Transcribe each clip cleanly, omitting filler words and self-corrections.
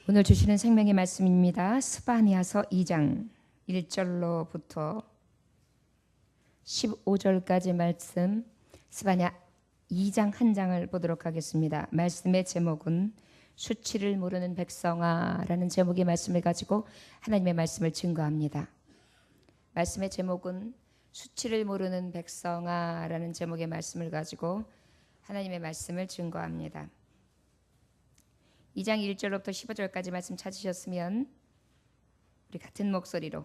오늘 주시는 생명의 말씀입니다. 스바냐서 2장 1절로부터 15절까지 말씀, 스바냐 2장 한 장을 보도록 하겠습니다. 말씀의 제목은 수치를 모르는 백성아 라는 제목의 말씀을 가지고 하나님의 말씀을 증거합니다. 말씀의 제목은 수치를 모르는 백성아 라는 제목의 말씀을 가지고 하나님의 말씀을 증거합니다. 2장 1절로부터 15절까지 말씀 찾으셨으면 우리 같은 목소리로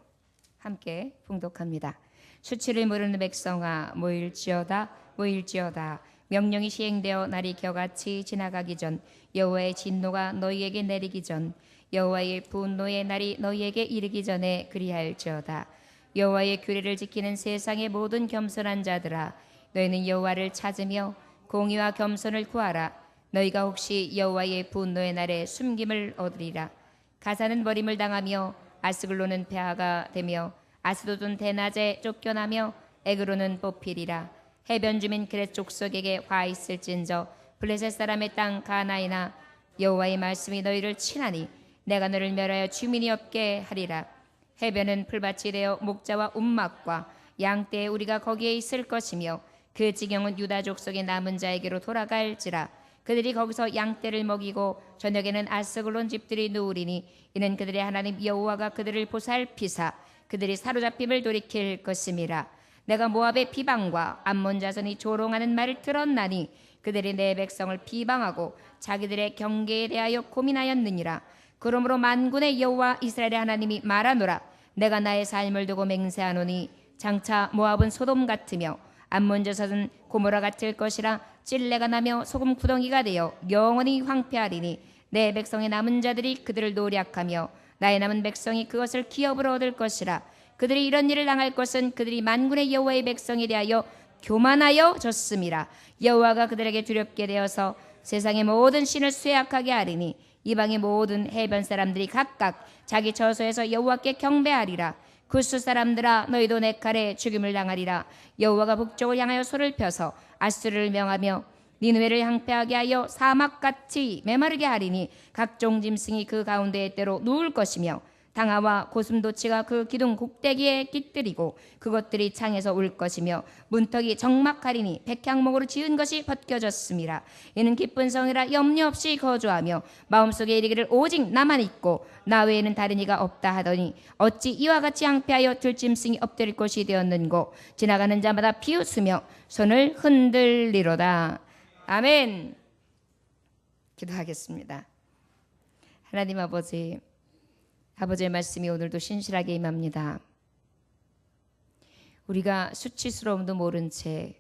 함께 봉독합니다. 수치를 모르는 백성아 모일지어다 모일지어다. 명령이 시행되어 날이 겨같이 지나가기 전, 여호와의 진노가 너희에게 내리기 전, 여호와의 분노의 날이 너희에게 이르기 전에 그리할지어다. 여호와의 규례를 지키는 세상의 모든 겸손한 자들아, 너희는 여호와를 찾으며 공의와 겸손을 구하라. 너희가 혹시 여호와의 분노의 날에 숨김을 얻으리라. 가사는 버림을 당하며 아스글론은 폐하가 되며 아스돗은 대낮에 쫓겨나며 에그로는 뽑히리라. 해변 주민 그렛 족속에게 화 있을진저 블레셋 사람의 땅 가나이나, 여호와의 말씀이 너희를 치나니 내가 너를 멸하여 주민이 없게 하리라. 해변은 풀밭이 되어 목자와 움막과 양떼에 우리가 거기에 있을 것이며 그 지경은 유다 족속의 남은 자에게로 돌아갈지라. 그들이 거기서 양떼를 먹이고 저녁에는 아스글론 집들이 누우리니 이는 그들의 하나님 여호와가 그들을 보살피사 그들이 사로잡힘을 돌이킬 것임이라. 내가 모압의 비방과 암몬 자손이 조롱하는 말을 들었나니 그들이 내 백성을 비방하고 자기들의 경계에 대하여 고민하였느니라. 그러므로 만군의 여호와 이스라엘의 하나님이 말하노라. 내가 나의 삶을 두고 맹세하노니 장차 모압은 소돔 같으며 암몬 자손은 고모라 같을 것이라. 찔레가 나며 소금 구덩이가 되어 영원히 황폐하리니 내 백성의 남은 자들이 그들을 노략하며 나의 남은 백성이 그것을 기업으로 얻을 것이라. 그들이 이런 일을 당할 것은 그들이 만군의 여호와의 백성에 대하여 교만하여 졌음이라. 여호와가 그들에게 두렵게 되어서 세상의 모든 신을 쇠약하게 하리니 이방의 모든 해변 사람들이 각각 자기 처소에서 여호와께 경배하리라. 구스 사람들아, 너희도 내 칼에 죽임을 당하리라. 여호와가 북쪽을 향하여 소를 펴서 아수르를 명하며 니느웨를 항폐하게 하여 사막같이 메마르게 하리니 각종 짐승이 그 가운데에 때로 누울 것이며 당아와 고슴도치가 그 기둥 꼭대기에 깃들이고 그것들이 창에서 울 것이며 문턱이 적막하리니 백향목으로 지은 것이 벗겨졌음이라. 이는 기쁜 성이라 염려 없이 거주하며 마음속에 이르기를 오직 나만 있고 나 외에는 다른 이가 없다 하더니 어찌 이와 같이 항폐하여 들짐승이 엎드릴 곳이 되었는고. 지나가는 자마다 비웃으며 손을 흔들리로다. 아멘. 기도하겠습니다. 하나님 아버지, 아버지의 말씀이 오늘도 신실하게 임합니다. 우리가 수치스러움도 모른 채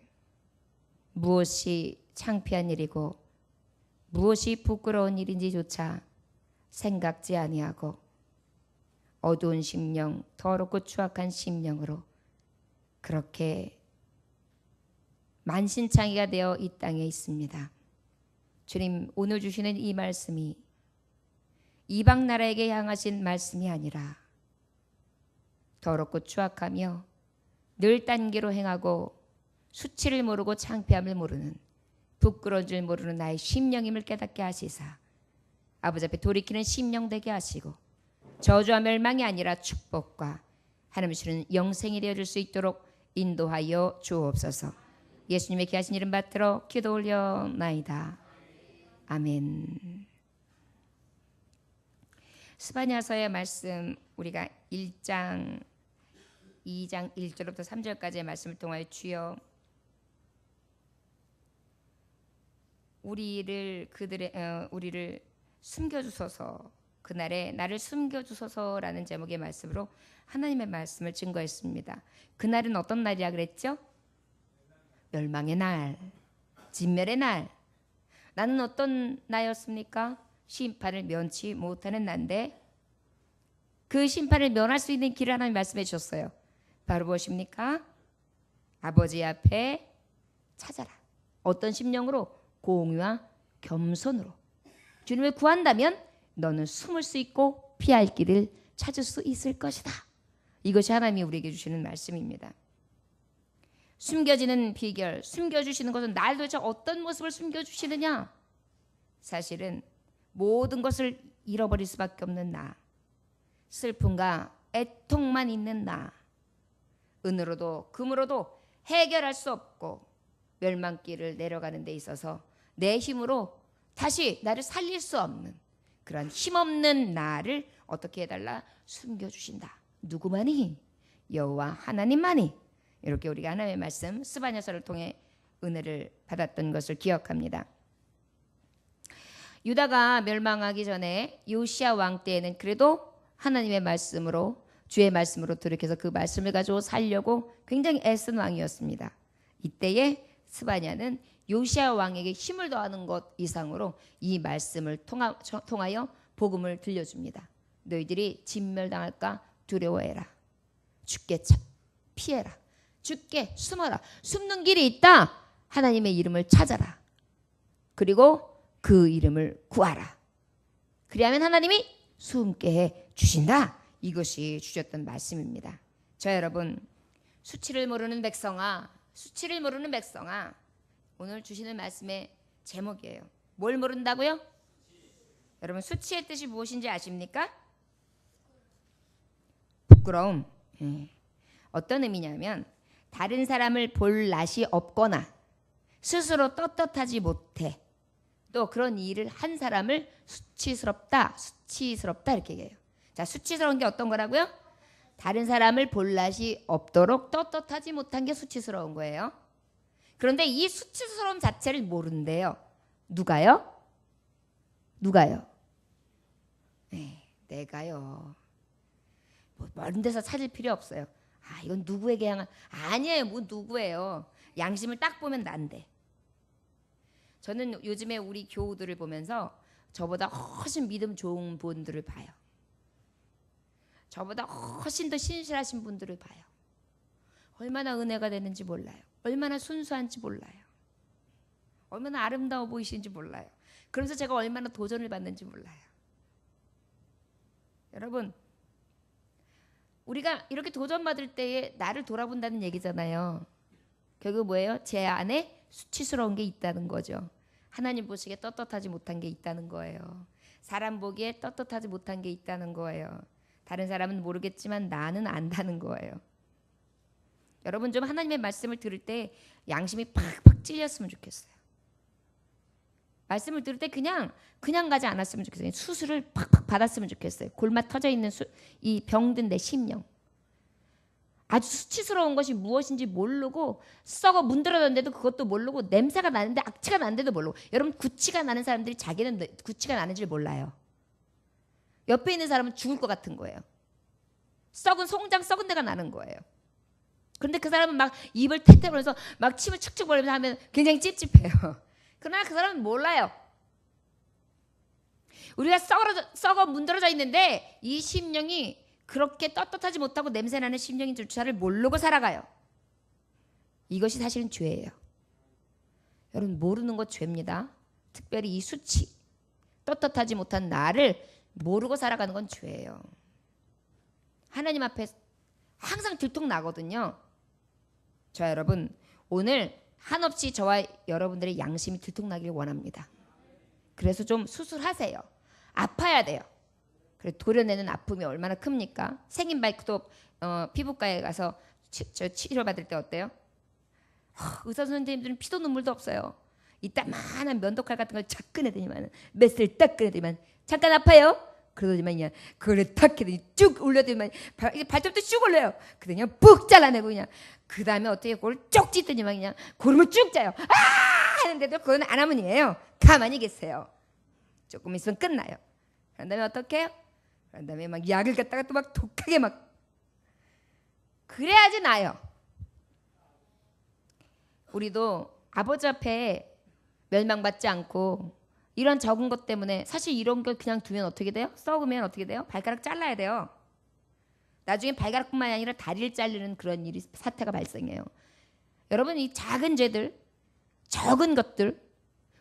무엇이 창피한 일이고 무엇이 부끄러운 일인지조차 생각지 아니하고 어두운 심령, 더럽고 추악한 심령으로 그렇게 만신창이가 되어 이 땅에 있습니다. 주님, 오늘 주시는 이 말씀이 이방 나라에게 향하신 말씀이 아니라 더럽고 추악하며 늘 딴기로 행하고 수치를 모르고 창피함을 모르는 부끄러운 줄 모르는 나의 심령임을 깨닫게 하시사 아버지 앞에 돌이키는 심령 되게 하시고 저주와 멸망이 아니라 축복과 하나님 주시는 영생이 되어줄 수 있도록 인도하여 주옵소서. 예수님의 귀하신 이름 받들어 기도 올려나이다. 아멘. 스바냐서의 말씀, 우리가 1장 2장 1절부터 3절까지의 말씀을 통하여 주여 우리를 숨겨주소서, 그날에 나를 숨겨주소서라는 제목의 말씀으로 하나님의 말씀을 증거했습니다. 그날은 어떤 날이라 그랬죠? 멸망의 날, 진멸의 날. 나는 어떤 나였습니까? 심판을 면치 못하는 난데 그 심판을 면할 수 있는 길을 하나님 말씀해 주셨어요. 바로 무엇입니까? 아버지 앞에 찾아라. 어떤 심령으로? 공의와 겸손으로. 주님을 구한다면 너는 숨을 수 있고 피할 길을 찾을 수 있을 것이다. 이것이 하나님이 우리에게 주시는 말씀입니다. 숨겨지는 비결, 숨겨주시는 것은 날 도대체 어떤 모습을 숨겨주시느냐? 사실은 모든 것을 잃어버릴 수밖에 없는 나, 슬픔과 애통만 있는 나, 은으로도 금으로도 해결할 수 없고 멸망길을 내려가는 데 있어서 내 힘으로 다시 나를 살릴 수 없는 그런 힘없는 나를 어떻게 해달라? 숨겨주신다. 누구만이? 여호와 하나님만이. 이렇게 우리가 하나님의 말씀 스바냐서를 통해 은혜를 받았던 것을 기억합니다. 유다가 멸망하기 전에 요시야 왕 때에는 그래도 하나님의 말씀으로, 주의 말씀으로 돌이켜서 그 말씀을 가지고 살려고 굉장히 애쓴 왕이었습니다. 이때에 스바냐는 요시야 왕에게 힘을 더하는 것 이상으로 이 말씀을 통하여 복음을 들려줍니다. 너희들이 진멸당할까 두려워해라. 죽게 피해라. 죽게 숨어라. 숨는 길이 있다. 하나님의 이름을 찾아라. 그리고 그 이름을 구하라. 그리하면 하나님이 숨게 해 주신다. 이것이 주셨던 말씀입니다. 자, 여러분, 수치를 모르는 백성아, 수치를 모르는 백성아, 오늘 주시는 말씀의 제목이에요. 뭘 모른다고요? 여러분, 수치의 뜻이 무엇인지 아십니까? 부끄러움. 어떤 의미냐면 다른 사람을 볼 낯이 없거나 스스로 떳떳하지 못해 또 그런 일을 한 사람을 수치스럽다 이렇게 얘기해요. 자, 수치스러운 게 어떤 거라고요? 다른 사람을 볼 낯이 없도록 떳떳하지 못한 게 수치스러운 거예요. 그런데 이 수치스러움 자체를 모른대요. 누가요? 네, 내가요. 뭐 먼 데서 찾을 필요 없어요. 아, 이건 누구에게 향한, 아니에요. 뭐 누구예요. 양심을 딱 보면 난데. 저는 요즘에 우리 교우들을 보면서 저보다 훨씬 믿음 좋은 분들을 봐요. 저보다 훨씬 더 신실하신 분들을 봐요. 얼마나 은혜가 되는지 몰라요. 얼마나 순수한지 몰라요. 얼마나 아름다워 보이시는지 몰라요. 그래서 제가 얼마나 도전을 받는지 몰라요. 여러분, 우리가 이렇게 도전받을 때에 나를 돌아본다는 얘기잖아요. 결국 뭐예요? 제 안에 수치스러운 게 있다는 거죠. 하나님 보시기에 떳떳하지 못한 게 있다는 거예요. 사람 보기에 떳떳하지 못한 게 있다는 거예요. 다른 사람은 모르겠지만 나는 안다는 거예요. 여러분, 좀 하나님의 말씀을 들을 때 양심이 팍팍 찔렸으면 좋겠어요. 말씀을 들을 때 그냥 가지 않았으면 좋겠어요. 수술을 팍팍 받았으면 좋겠어요. 골마 터져 있는 이 병든 내 심령. 아주 수치스러운 것이 무엇인지 모르고 썩어 문드러졌는데도 그것도 모르고 냄새가 나는데 악취가 나는데도 모르고. 여러분, 구취가 나는 사람들이 자기는 구취가 나는 줄 몰라요. 옆에 있는 사람은 죽을 것 같은 거예요. 썩은 송장 썩은 데가 나는 거예요. 그런데 그 사람은 막 입을 텟텟 벌면서 막 침을 축축 벌리면서 하면 굉장히 찝찝해요. 그러나 그 사람은 몰라요. 우리가 썩어 문드러져 있는데 이 심령이 그렇게 떳떳하지 못하고 냄새나는 심령인 줄을 모르고 살아가요. 이것이 사실은 죄예요. 여러분, 모르는 것 죄입니다. 특별히 이 수치, 떳떳하지 못한 나를 모르고 살아가는 건 죄예요. 하나님 앞에 항상 들통나거든요. 자, 여러분, 오늘 한없이 저와 여러분들의 양심이 들통나길 원합니다. 그래서 좀 수술하세요. 아파야 돼요. 그래, 도려내는 아픔이 얼마나 큽니까? 생긴 바이크도 피부과에 가서 치료받을 때 어때요? 의사 선생님들은 피도 눈물도 없어요. 이따만한 면도칼 같은 걸 착 꺼내더니만 메스를 딱 꺼내더니만 잠깐 아파요? 그러더니만 그냥 그걸 탁 해더니 쭉 올려더니만 발톱도 쭉 올려요. 그러더니 그냥 푹 잘라내고 그냥 그 다음에 어떻게 그걸 쭉 찢더니만 그냥 고름을 쭉 짜요. 아! 하는데도 그건 안 하면이에요. 가만히 계세요. 조금 있으면 끝나요. 그런 다음에 어떻게 해요? 그런 다음에 막 약을 갖다가 또 막 독하게 막 그래야지 나요. 우리도 아버지 앞에 멸망받지 않고 이런 적은 것 때문에 사실 이런 걸 그냥 두면 어떻게 돼요? 썩으면 어떻게 돼요? 발가락 잘라야 돼요. 나중에 발가락뿐만 아니라 다리를 자르는 그런 일이 사태가 발생해요. 여러분, 이 작은 죄들, 적은 것들,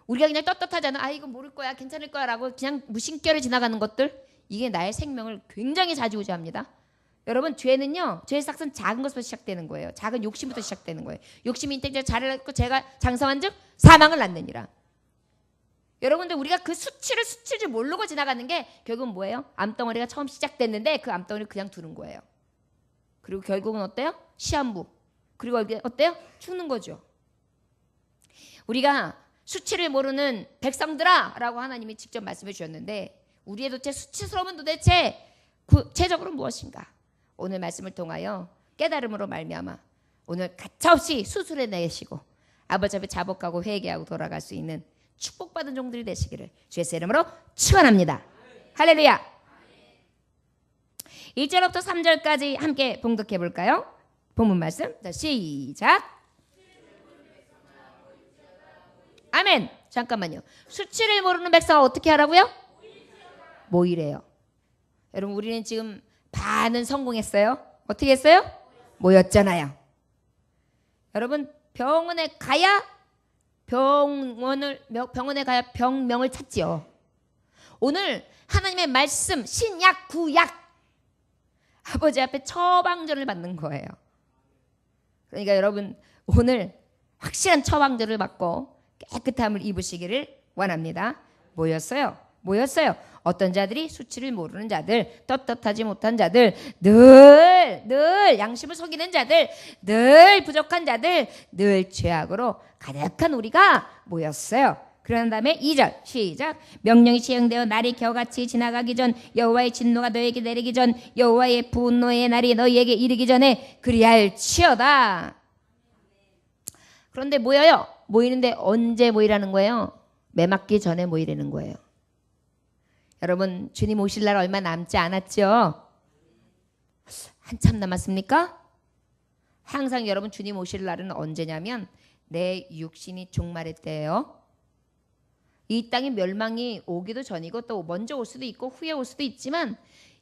우리가 그냥 떳떳하잖아. 아, 이거 모를 거야, 괜찮을 거야 라고 그냥 무심결에 지나가는 것들, 이게 나의 생명을 굉장히 좌지우지합니다. 여러분, 죄는요, 죄의 싹은 작은 것부터 시작되는 거예요. 작은 욕심부터 시작되는 거예요. 욕심이 인teg자 잘해갖고 제가 장성한 즉 사망을 낳느니라. 여러분들 우리가 그 수치를 수치일 줄 모르고 지나가는 게 결국은 뭐예요? 암덩어리가 처음 시작됐는데 그 암덩어리를 그냥 두는 거예요. 그리고 결국은 어때요? 시한부. 그리고 이게 어때요? 죽는 거죠. 우리가 수치를 모르는 백성들아 라고 하나님이 직접 말씀해 주셨는데 우리의 도대체 수치스러움은 도대체 구체적으로 무엇인가? 오늘 말씀을 통하여 깨달음으로 말미암아 오늘 가차없이 수술해 내시고 아버지 앞에 자복하고 회개하고 돌아갈 수 있는 축복받은 종들이 되시기를 주의 이름으로 축원합니다. 할렐루야. 1절부터 3절까지 함께 봉독해 볼까요? 본문 말씀. 자, 시작. 아멘. 잠깐만요. 수치를 모르는 백성은 어떻게 하라고요? 모이래요. 여러분 우리는 지금 반은 성공했어요. 어떻게 했어요? 모였잖아요. 여러분 병원에 가야 병명을 찾지요. 오늘 하나님의 말씀 신약 구약 아버지 앞에 처방전을 받는 거예요. 그러니까 여러분 오늘 확실한 처방전을 받고 깨끗함을 입으시기를 원합니다. 모였어요. 어떤 자들이 수치를 모르는 자들, 떳떳하지 못한 자들, 늘 양심을 속이는 자들, 늘 부족한 자들, 늘 죄악으로 가득한 우리가 모였어요. 그런 다음에 2절 시작. 명령이 시행되어 날이 겨같이 지나가기 전 여호와의 진노가 너에게 내리기 전 여호와의 분노의 날이 너희에게 이르기 전에 그리할지어다. 그런데 모여요. 모이는데 언제 모이라는 거예요? 매 맞기 전에 모이라는 거예요. 여러분 주님 오실 날 얼마 남지 않았죠? 한참 남았습니까? 항상 여러분 주님 오실 날은 언제냐면 내 육신이 종말의 때예요. 이 땅의 멸망이 오기도 전이고 또 먼저 올 수도 있고 후에 올 수도 있지만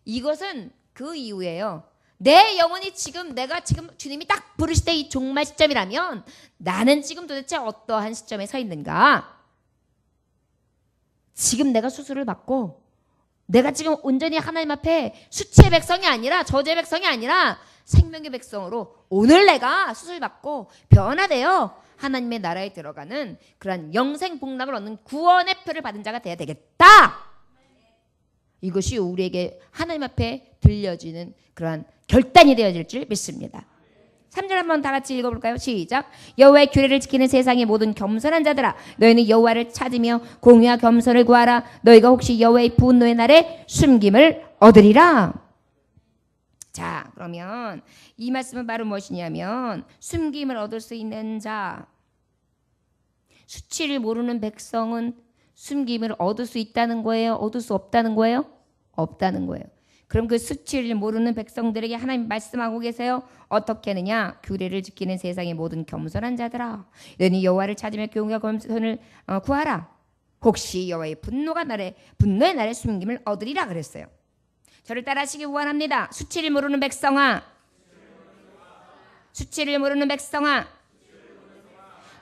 이것은 그 이후예요. 내 영혼이 내가 지금 주님이 딱 부르실 때 이 종말 시점이라면 나는 지금 도대체 어떠한 시점에 서 있는가? 지금 내가 수술을 받고 내가 지금 온전히 하나님 앞에 수치의 백성이 아니라 저주의 백성이 아니라 생명의 백성으로 오늘 내가 수술 받고 변화되어 하나님의 나라에 들어가는 그러한 영생 복락을 얻는 구원의 표를 받은 자가 돼야 되겠다. 이것이 우리에게 하나님 앞에 들려지는 그러한 결단이 되어질 줄 믿습니다. 3절 한번 다 같이 읽어볼까요? 시작. 여호와의 규례를 지키는 세상의 모든 겸손한 자들아 너희는 여호와를 찾으며 공의와 겸손을 구하라. 너희가 혹시 여호와의 분노의 날에 숨김을 얻으리라. 자, 그러면 이 말씀은 바로 무엇이냐면 숨김을 얻을 수 있는 자, 수치를 모르는 백성은 숨김을 얻을 수 있다는 거예요? 얻을 수 없다는 거예요? 없다는 거예요. 그럼 그 수치를 모르는 백성들에게 하나님 말씀하고 계세요. 어떻게 하느냐? 규례를 지키는 세상의 모든 겸손한 자들아 너희는 여호와를 찾으며 공의와 겸손을 구하라. 혹시 여호와의 분노의 날에 숨김을 얻으리라 그랬어요. 저를 따라하시기 원합니다. 수치를 모르는 백성아, 수치를 모르는 백성아,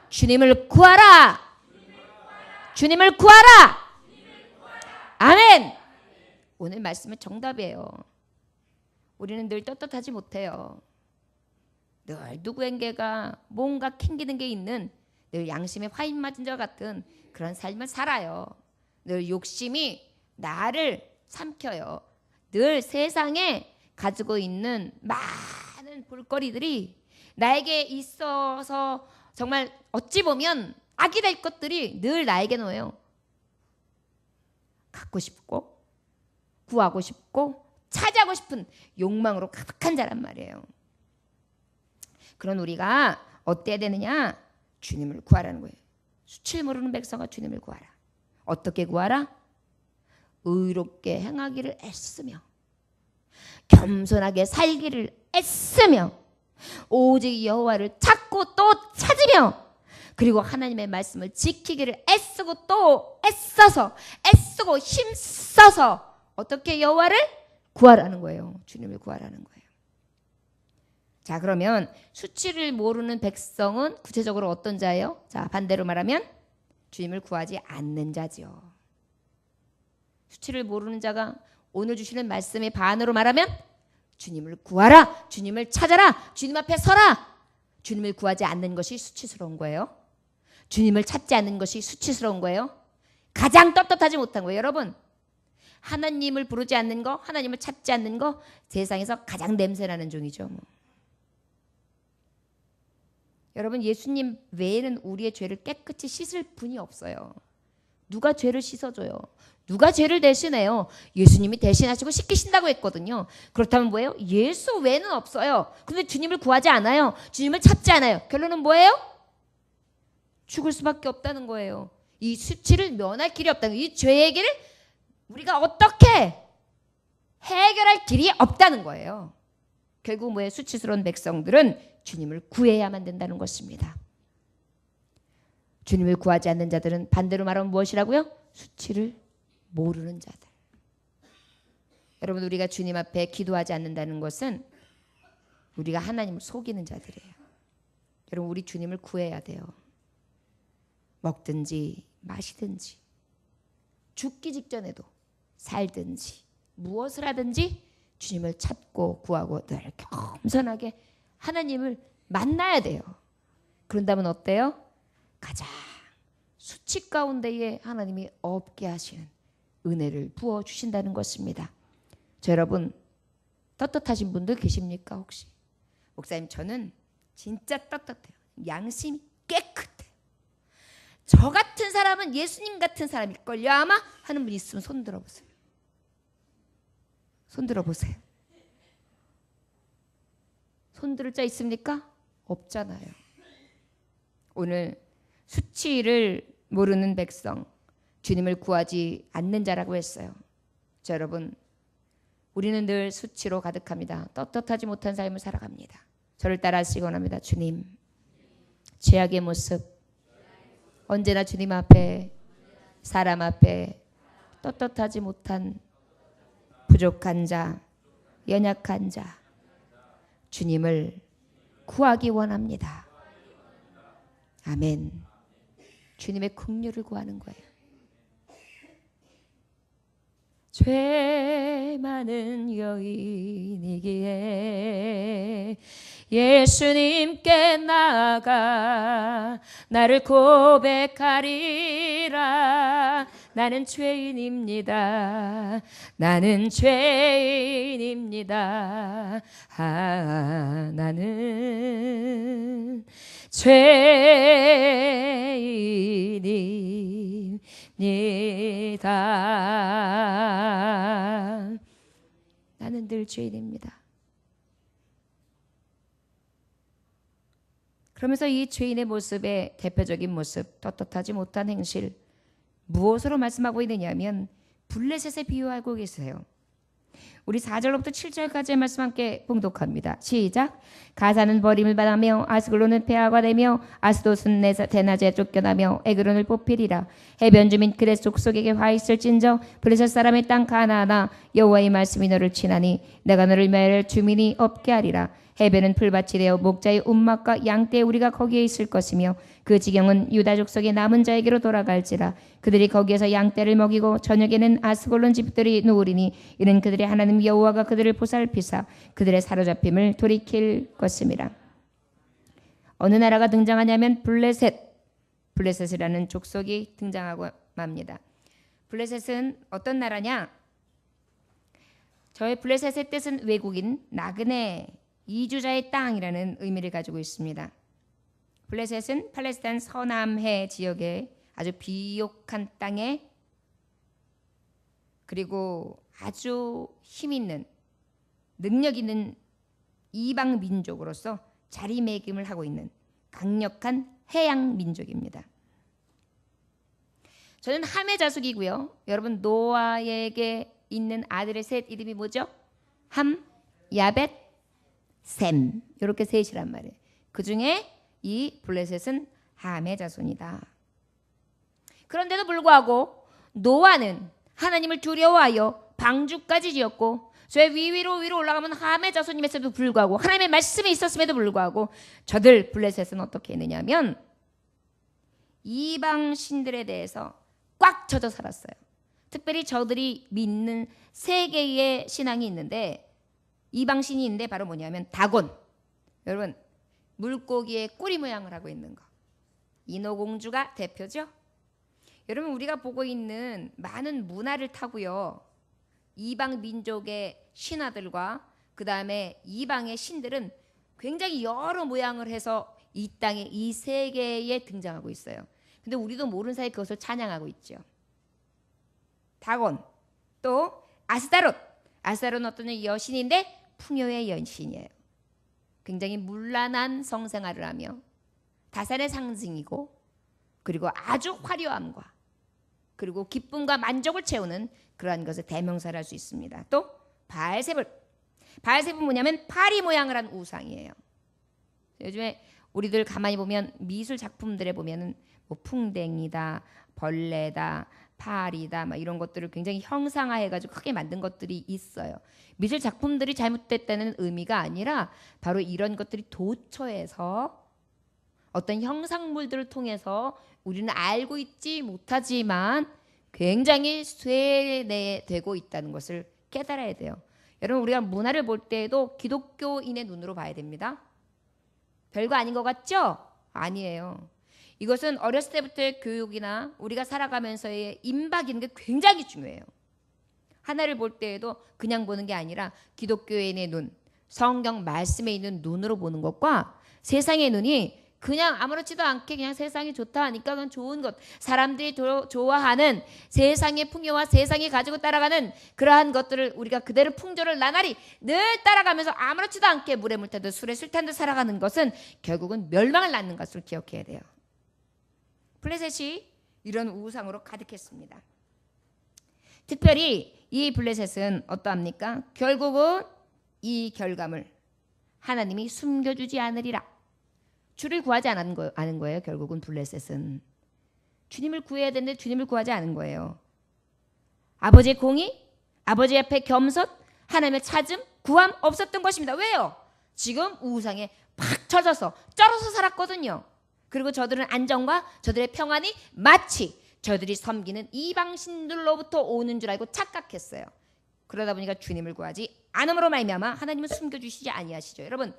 주님을 구하라. 주님을 구하라. 아멘. 오늘 말씀은 정답이에요. 우리는 늘 떳떳하지 못해요. 늘 누구에게가 뭔가 캥기는 게 있는 늘 양심에 화인 맞은 자 같은 그런 삶을 살아요. 늘 욕심이 나를 삼켜요. 늘 세상에 가지고 있는 많은 볼거리들이 나에게 있어서 정말 어찌 보면 악이 될 것들이 늘 나에게 놓여요. 갖고 싶고 구하고 싶고 차지하고 싶은 욕망으로 가득한 자란 말이에요. 그런 우리가 어때야 되느냐? 주님을 구하라는 거예요. 수치를 모르는 백성아 주님을 구하라. 어떻게 구하라? 의롭게 행하기를 애쓰며 겸손하게 살기를 애쓰며 오직 여호와를 찾고 또 찾으며 그리고 하나님의 말씀을 지키기를 애쓰고 또 애쓰고 힘써서 어떻게 여호와를 구하라는 거예요. 주님을 구하라는 거예요. 자, 그러면 수치를 모르는 백성은 구체적으로 어떤 자예요? 자, 반대로 말하면 주님을 구하지 않는 자지요. 수치를 모르는 자가 오늘 주시는 말씀의 반으로 말하면 주님을 구하라, 주님을 찾아라, 주님 앞에 서라. 주님을 구하지 않는 것이 수치스러운 거예요. 주님을 찾지 않는 것이 수치스러운 거예요. 가장 떳떳하지 못한 거예요. 여러분, 하나님을 부르지 않는 거, 하나님을 찾지 않는 거 세상에서 가장 냄새나는 종이죠. 뭐. 여러분, 예수님 외에는 우리의 죄를 깨끗이 씻을 분이 없어요. 누가 죄를 씻어줘요? 누가 죄를 대신해요? 예수님이 대신하시고 씻기신다고 했거든요. 그렇다면 뭐예요? 예수 외에는 없어요. 근데 주님을 구하지 않아요. 주님을 찾지 않아요. 결론은 뭐예요? 죽을 수밖에 없다는 거예요. 이 수치를 면할 길이 없다는 거예요. 이 죄의 길을 우리가 어떻게 해결할 길이 없다는 거예요. 결국 뭐예요? 수치스러운 백성들은 주님을 구해야만 된다는 것입니다. 주님을 구하지 않는 자들은 반대로 말하면 무엇이라고요? 수치를 모르는 자들. 여러분, 우리가 주님 앞에 기도하지 않는다는 것은 우리가 하나님을 속이는 자들이에요. 여러분, 우리 주님을 구해야 돼요. 먹든지 마시든지 죽기 직전에도 살든지 무엇을 하든지 주님을 찾고 구하고 늘 겸손하게 하나님을 만나야 돼요. 그런다면 어때요? 가장 수치 가운데에 하나님이 없게 하시는 은혜를 부어주신다는 것입니다. 저 여러분, 떳떳하신 분들 계십니까 혹시? 목사님, 저는 진짜 떳떳해요. 양심이 깨끗해요. 저 같은 사람은 예수님 같은 사람일걸요 아마 하는 분 있으면 손 들어보세요. 손 들어보세요. 손 들을 자 있습니까? 없잖아요. 오늘 수치를 모르는 백성, 주님을 구하지 않는 자라고 했어요. 자, 여러분, 우리는 늘 수치로 가득합니다. 떳떳하지 못한 삶을 살아갑니다. 저를 따라하시기 원합니다. 주님, 죄악의 모습, 언제나 주님 앞에, 사람 앞에 떳떳하지 못한 부족한 자, 연약한 자, 주님을 구하기 원합니다. 아멘. 주님의 긍휼을 구하는 거예요. 죄 많은 여인이기에 예수님께 나아가 나를 고백하리라. 나는 죄인입니다. 나는 죄인입니다. 나는 죄인입니다. 나는 늘 죄인입니다. 그러면서 이 죄인의 모습의 대표적인 모습, 떳떳하지 못한 행실, 무엇으로 말씀하고 있느냐면 블레셋에 비유하고 계세요. 우리 4절로부터 7절까지의 말씀 함께 봉독합니다. 시작. 가사는 버림을 받으며 아스글론은 폐하가 되며 아스돗은 대낮에 쫓겨나며 에그론을 뽑히리라. 해변 주민 그렛 족속에게 화 있을진저 블레셋 사람의 땅 가나안아 여호와의 말씀이 너를 치나니 내가 너를 멸할 주민이 없게 하리라. 해변은 풀밭이 되어 목자의 움막과 양떼의 우리가 거기에 있을 것이며 그 지경은 유다 족속의 남은 자에게로 돌아갈지라. 그들이 거기에서 양떼를 먹이고 저녁에는 아스골론 집들이 누우리니 이는 그들의 하나님 여호와가 그들을 보살피사 그들의 사로잡힘을 돌이킬 것임이라. 어느 나라가 등장하냐면 블레셋이라는 족속이 등장하고 맙니다. 블레셋은 어떤 나라냐? 저의 블레셋의 뜻은 외국인, 나그네, 이주자의 땅이라는 의미를 가지고 있습니다. 블레셋은 팔레스타인 서남해 지역의 아주 비옥한 땅에 그리고 아주 힘 있는 능력 있는 이방 민족으로서 자리매김을 하고 있는 강력한 해양 민족입니다. 저는 함의 자숙이고요. 여러분, 노아에게 있는 아들의 셋 이름이 뭐죠? 함, 야벳, 셈. 이렇게 셋이란 말이에요. 그 중에 이 블레셋은 함의 자손이다. 그런데도 불구하고 노아는 하나님을 두려워하여 방주까지 지었고 저 위로 올라가면 함의 자손임에도 불구하고 하나님의 말씀이 있었음에도 불구하고 저들 블레셋은 어떻게 했느냐면 이방 신들에 대해서 꽉 젖어 살았어요. 특별히 저들이 믿는 세 개의 신앙이 있는데 이방 신이 있는데 바로 뭐냐면 다곤. 여러분, 물고기의 꼬리 모양을 하고 있는 거. 인어공주가 대표죠. 여러분 우리가 보고 있는 많은 문화를 타고요. 이방 민족의 신화들과 그 다음에 이방의 신들은 굉장히 여러 모양을 해서 이 땅에 이 세계에 등장하고 있어요. 근데 우리도 모르는 사이에 그것을 찬양하고 있죠. 다곤, 또 아스타롯. 아스타롯은 어떤 여신인데 풍요의 여신이에요. 굉장히 문란한 성생활을 하며 다산의 상징이고 그리고 아주 화려함과 그리고 기쁨과 만족을 채우는 그러한 것을 대명사를 할 수 있습니다. 또 바알세불. 바알세불은 뭐냐면 파리 모양을 한 우상이에요. 요즘에 우리들 가만히 보면 미술 작품들에 보면은 뭐 풍뎅이다, 벌레다, 파리다 막 이런 것들을 굉장히 형상화해가지고 크게 만든 것들이 있어요. 미술 작품들이 잘못됐다는 의미가 아니라 바로 이런 것들이 도처에서 어떤 형상물들을 통해서 우리는 알고 있지 못하지만 굉장히 쇠뇌되고 있다는 것을 깨달아야 돼요. 여러분 우리가 문화를 볼 때에도 기독교인의 눈으로 봐야 됩니다. 별거 아닌 것 같죠? 아니에요. 이것은 어렸을 때부터의 교육이나 우리가 살아가면서의 임박이는 게 굉장히 중요해요. 하나를 볼 때에도 그냥 보는 게 아니라 기독교인의 눈, 성경 말씀에 있는 눈으로 보는 것과 세상의 눈이 그냥 아무렇지도 않게 그냥 세상이 좋다 하니까 그건 좋은 것, 사람들이 좋아하는 세상의 풍요와 세상이 가지고 따라가는 그러한 것들을 우리가 그대로 풍조를 나날이 늘 따라가면서 아무렇지도 않게 물에 물타듯 술에 술탄듯 살아가는 것은 결국은 멸망을 낳는 것을 기억해야 돼요. 블레셋이 이런 우상으로 가득했습니다. 특별히 이 블레셋은 어떠합니까? 결국은 이 결과물 하나님이 숨겨주지 않으리라. 주를 구하지 않은 거예요. 결국은 블레셋은 주님을 구해야 되는데 주님을 구하지 않은 거예요. 아버지의 공의, 아버지 앞에 겸손, 하나님의 찾음, 구함 없었던 것입니다. 왜요? 지금 우상에 팍 쳐져서 쩔어서 살았거든요. 그리고 저들은 안정과 저들의 평안이 마치 저들이 섬기는 이방신들로부터 오는 줄 알고 착각했어요. 그러다 보니까 주님을 구하지 않음으로 말미암아 하나님은 숨겨주시지 아니하시죠. 여러분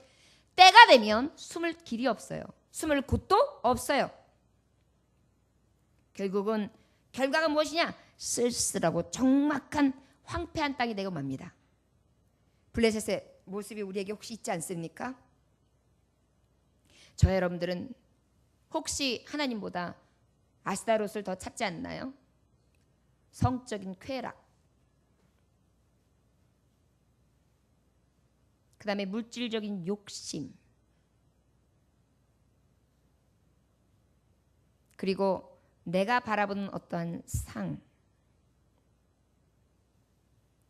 때가 되면 숨을 길이 없어요. 숨을 곳도 없어요. 결국은 결과가 무엇이냐? 쓸쓸하고 적막한 황폐한 땅이 되고 맙니다. 블레셋의 모습이 우리에게 혹시 있지 않습니까? 저 여러분들은 혹시 하나님보다 아스타롯을 더 찾지 않나요? 성적인 쾌락, 그 다음에 물질적인 욕심, 그리고 내가 바라보는 어떠한 상,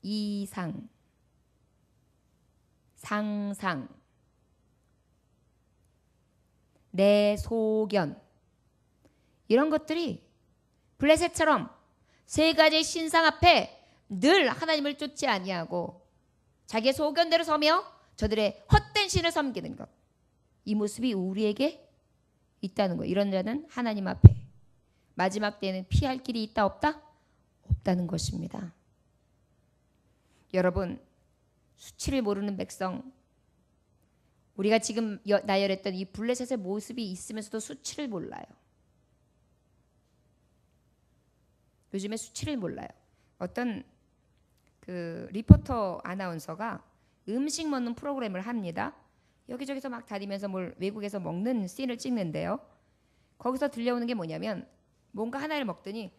이상, 상상, 내 소견, 이런 것들이 블레셋처럼 세 가지 신상 앞에 늘 하나님을 쫓지 아니하고 자기의 소견대로 서며 저들의 헛된 신을 섬기는 것, 이 모습이 우리에게 있다는 거. 이런 자는 하나님 앞에 마지막 때에는 피할 길이 있다 없다? 없다는 것입니다. 여러분 수치를 모르는 백성, 우리가 지금 나열했던 이 블레셋의 모습이 있으면서도 수치를 몰라요. 요즘에 수치를 몰라요. 어떤 그 리포터 아나운서가 음식 먹는 프로그램을 합니다. 여기저기서 막 다니면서 뭘 외국에서 먹는 씬을 찍는데요. 거기서 들려오는 게 뭐냐면 뭔가 하나를 먹더니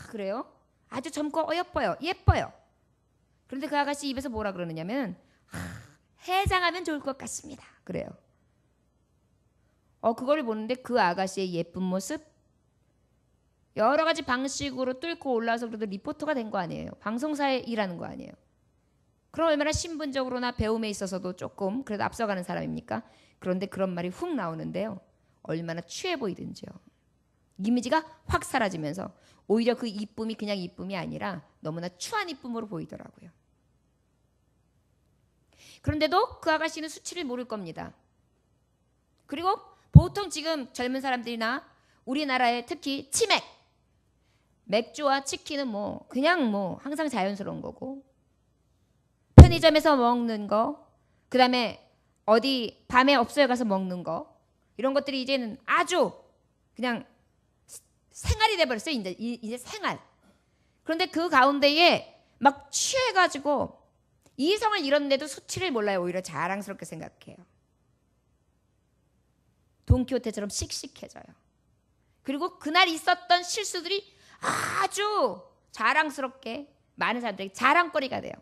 그래요? 아주 젊고 어여뻐요. 예뻐요. 그런데 그 아가씨 입에서 뭐라 그러느냐면 해장하면 좋을 것 같습니다. 그래요. 그거를 보는데 그 아가씨의 예쁜 모습 여러 가지 방식으로 뚫고 올라와서 그래도 리포터가 된 거 아니에요. 방송사에 일하는 거 아니에요. 그럼 얼마나 신분적으로나 배움에 있어서도 조금 그래도 앞서가는 사람입니까? 그런데 그런 말이 훅 나오는데요. 얼마나 취해 보이든지요. 이미지가 확 사라지면서 오히려 그 이쁨이 그냥 이쁨이 아니라 너무나 추한 이쁨으로 보이더라고요. 그런데도 그 아가씨는 수치를 모를 겁니다. 그리고 보통 지금 젊은 사람들이나 우리나라의 특히 치맥, 맥주와 치킨은 그냥 항상 자연스러운 거고, 편의점에서 먹는 거, 그 다음에 어디 밤에 업소에 가서 먹는 거, 이런 것들이 이제는 아주 그냥 생활이 돼버렸어요. 이제 생활. 그런데 그 가운데에 막 취해가지고 이성을 잃었는데도 수치를 몰라요. 오히려 자랑스럽게 생각해요. 돈키호테처럼 씩씩해져요. 그리고 그날 있었던 실수들이 아주 자랑스럽게 많은 사람들에게 자랑거리가 돼요.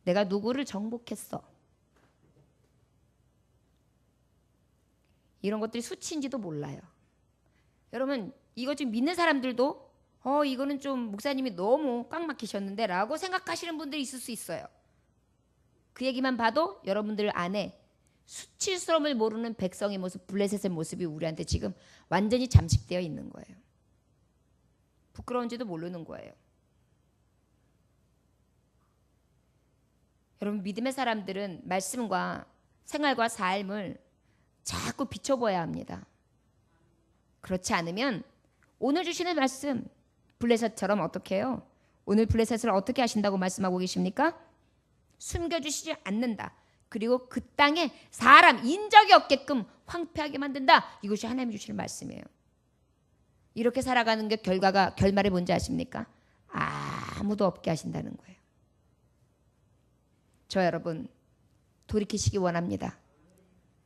내가 누구를 정복했어. 이런 것들이 수치인지도 몰라요. 여러분, 이거 지금 믿는 사람들도 이거는 좀 목사님이 너무 꽉 막히셨는데 라고 생각하시는 분들이 있을 수 있어요. 그 얘기만 봐도 여러분들 안에 수치스러움을 모르는 백성의 모습, 블레셋의 모습이 우리한테 지금 완전히 잠식되어 있는 거예요. 부끄러운지도 모르는 거예요. 여러분, 믿음의 사람들은 말씀과 생활과 삶을 자꾸 비춰보아야 합니다. 그렇지 않으면 오늘 주시는 말씀 블레셋처럼 어떻게 해요? 오늘 블레셋을 어떻게 하신다고 말씀하고 계십니까? 숨겨주시지 않는다. 그리고 그 땅에 사람 인적이 없게끔 황폐하게 만든다. 이것이 하나님이 주시는 말씀이에요. 이렇게 살아가는 게 결말이 뭔지 아십니까? 아무도 없게 하신다는 거예요. 저 여러분 돌이키시기 원합니다.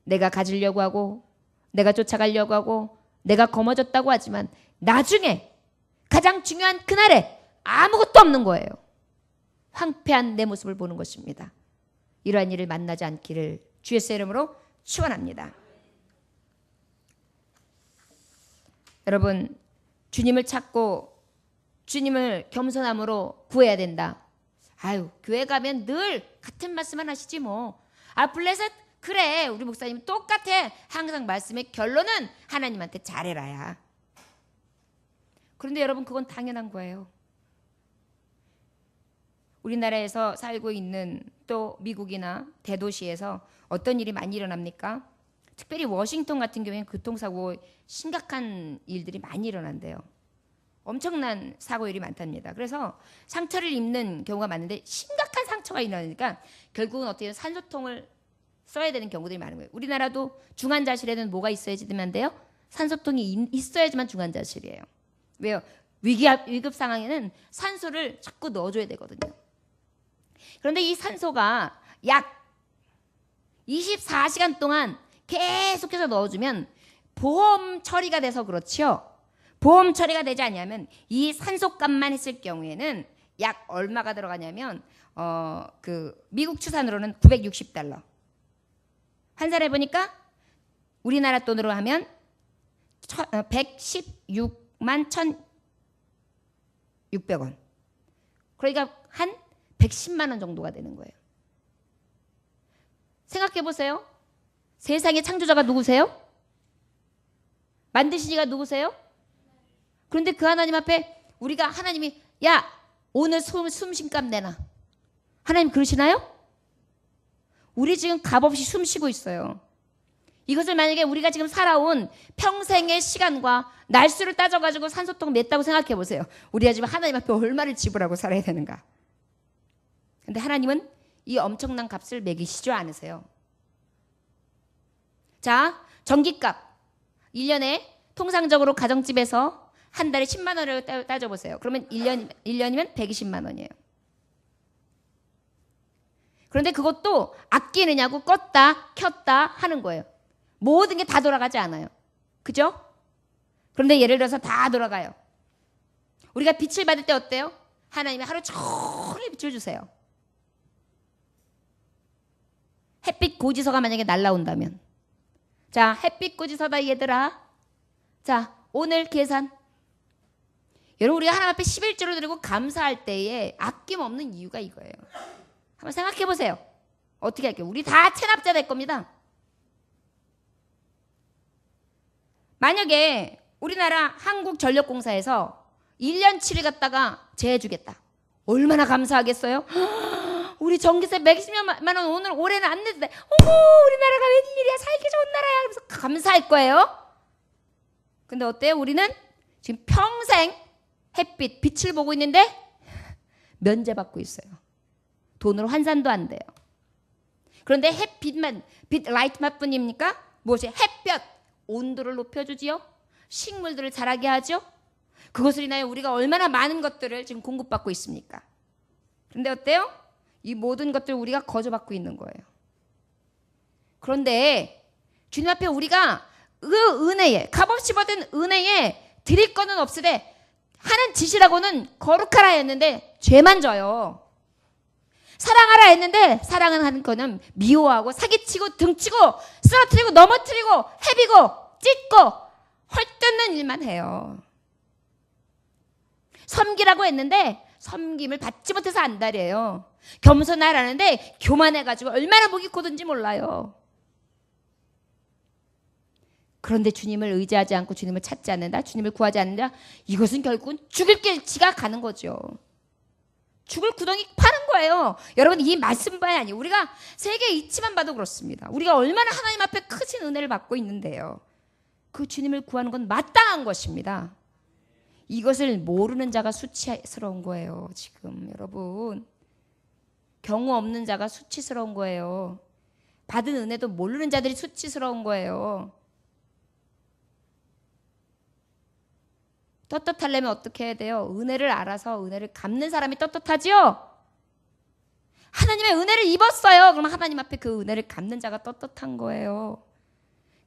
내가 가지려고 하고 내가 쫓아가려고 하고 내가 거머졌다고 하지만 나중에 가장 중요한 그날에 아무것도 없는 거예요. 황폐한 내 모습을 보는 것입니다. 이러한 일을 만나지 않기를 주 예수의 이름으로 축원합니다. 여러분, 주님을 찾고 주님을 겸손함으로 구해야 된다. 교회 가면 늘 같은 말씀만 하시지 뭐. 블레셋 그래, 우리 목사님 똑같아. 항상 말씀의 결론은 하나님한테 잘해라야. 그런데 여러분, 그건 당연한 거예요. 우리나라에서 살고 있는 또 미국이나 대도시에서 어떤 일이 많이 일어납니까? 특별히 워싱턴 같은 경우에는 교통사고 심각한 일들이 많이 일어난대요. 엄청난 사고율이 많답니다. 그래서 상처를 입는 경우가 많은데 심각한 상처가 일어나니까 결국은 어떻게 산소통을 써야 되는 경우들이 많은 거예요. 우리나라도 중환자실에는 뭐가 있어야지 되면 안 돼요? 산소통이 있어야지만 중환자실이에요. 왜요? 위급 상황에는 산소를 자꾸 넣어줘야 되거든요. 그런데 이 산소가 약 24시간 동안 계속해서 넣어주면 보험 처리가 돼서 그렇죠. 보험 처리가 되지 않으면 이 산소값만 했을 경우에는 약 얼마가 들어가냐면 미국 추산으로는 $960. 환산해 보니까 우리나라 돈으로 하면 116만 1,600원. 그러니까 한 110만 원 정도가 되는 거예요. 생각해 보세요. 세상의 창조자가 누구세요? 만드신 이가 누구세요? 그런데 그 하나님 앞에 우리가 하나님이 오늘 숨쉰값 내놔. 하나님 그러시나요? 우리 지금 값없이 숨 쉬고 있어요. 이것을 만약에 우리가 지금 살아온 평생의 시간과 날수를 따져가지고 산소통 냈다고 생각해 보세요. 우리가 지금 하나님 앞에 얼마를 지불하고 살아야 되는가. 근데 하나님은 이 엄청난 값을 매기시지 않으세요. 자, 전기값 1년에 통상적으로 가정집에서 한 달에 10만 원을 따져보세요. 그러면 1년이면 120만 원이에요. 그런데 그것도 아끼느냐고 껐다 켰다 하는 거예요. 모든 게 다 돌아가지 않아요. 그죠? 그런데 예를 들어서 다 돌아가요. 우리가 빛을 받을 때 어때요? 하나님이 하루 종일 빛을 주세요. 햇빛 고지서가 만약에 날라온다면, 자, 햇빛 고지서다 얘들아. 자, 오늘 계산. 여러분, 우리가 하나님 앞에 11조를 드리고 감사할 때에 아낌없는 이유가 이거예요. 한번 생각해 보세요. 어떻게 할게요? 우리 다 체납자 될 겁니다. 만약에 우리나라 한국전력공사에서 1년치를 갖다가 제해주겠다. 얼마나 감사하겠어요? 우리 전기세 몇십만 원 오늘 올해는 안 냈는데 우리나라가 웬일이야, 살기 좋은 나라야. 그래서 감사할 거예요. 근데 어때요? 우리는 지금 평생 햇빛, 빛을 보고 있는데 면제받고 있어요. 돈으로 환산도 안 돼요. 그런데 빛 라이트만 뿐입니까? 무엇이? 햇볕, 온도를 높여주지요. 식물들을 자라게 하죠. 그것을 인하여 우리가 얼마나 많은 것들을 지금 공급받고 있습니까? 그런데 어때요? 이 모든 것들을 우리가 거저받고 있는 거예요. 그런데 주님 앞에 우리가 그 은혜에, 값없이 받은 은혜에 드릴 거는 없으되 하는 짓이라고는 거룩하라 했는데 죄만 져요. 사랑하라 했는데 사랑은 하는 거는 미워하고 사기치고 등치고 쓰러뜨리고 넘어뜨리고 헤비고 찢고 헐뜯는 일만 해요. 섬기라고 했는데 섬김을 받지 못해서 안달이에요. 겸손하라는데 교만해가지고 얼마나 목이 고든지 몰라요. 그런데 주님을 의지하지 않고 주님을 찾지 않는다, 주님을 구하지 않는다, 이것은 결국은 죽을 길치가 가는 거죠. 죽을 구덩이 파는 거예요. 여러분, 이 말씀만이 아니에요. 우리가 세계 이치만 봐도 그렇습니다. 우리가 얼마나 하나님 앞에 크신 은혜를 받고 있는데요. 그 주님을 구하는 건 마땅한 것입니다. 이것을 모르는 자가 수치스러운 거예요. 지금 여러분, 경우 없는 자가 수치스러운 거예요. 받은 은혜도 모르는 자들이 수치스러운 거예요. 떳떳하려면 어떻게 해야 돼요? 은혜를 알아서 은혜를 갚는 사람이 떳떳하지요? 하나님의 은혜를 입었어요. 그럼 하나님 앞에 그 은혜를 갚는 자가 떳떳한 거예요.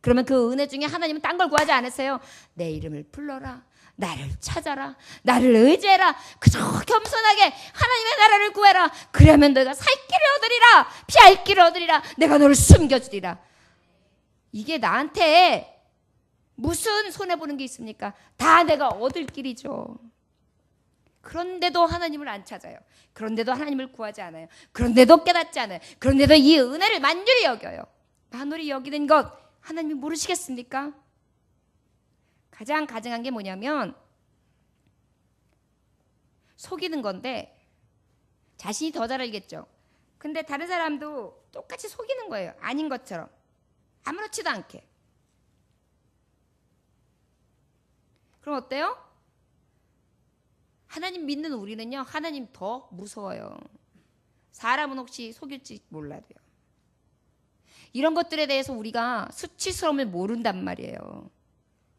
그러면 그 은혜 중에 하나님은 딴 걸 구하지 않으세요. 내 이름을 불러라, 나를 찾아라, 나를 의지해라, 그저 겸손하게 하나님의 나라를 구해라. 그러면 너가 살 길을 얻으리라, 피할 길을 얻으리라, 내가 너를 숨겨주리라. 이게 나한테 무슨 손해보는 게 있습니까? 다 내가 얻을 길이죠. 그런데도 하나님을 안 찾아요. 그런데도 하나님을 구하지 않아요. 그런데도 깨닫지 않아요. 그런데도 이 은혜를 만유리 여겨요. 만유리 여기는 것 하나님이 모르시겠습니까? 가장 가증한 게 뭐냐면 속이는 건데 자신이 더 잘 알겠죠. 근데 다른 사람도 똑같이 속이는 거예요. 아닌 것처럼. 아무렇지도 않게. 그럼 어때요? 하나님 믿는 우리는요, 하나님 더 무서워요. 사람은 혹시 속일지 몰라도요. 이런 것들에 대해서 우리가 수치스러움을 모른단 말이에요.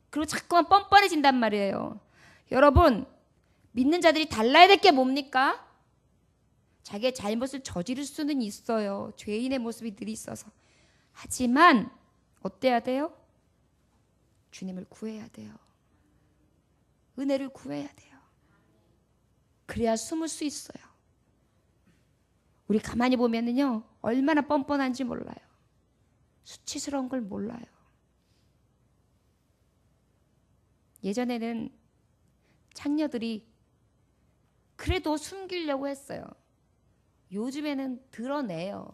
그리고 자꾸만 뻔뻔해진단 말이에요. 여러분, 믿는 자들이 달라야 될 게 뭡니까? 자기의 잘못을 저지를 수는 있어요. 죄인의 모습이 늘 있어서. 하지만 어때야 돼요? 주님을 구해야 돼요. 은혜를 구해야 돼요. 그래야 숨을 수 있어요. 우리 가만히 보면은요, 얼마나 뻔뻔한지 몰라요. 수치스러운 걸 몰라요. 예전에는 창녀들이 그래도 숨기려고 했어요. 요즘에는 드러내요.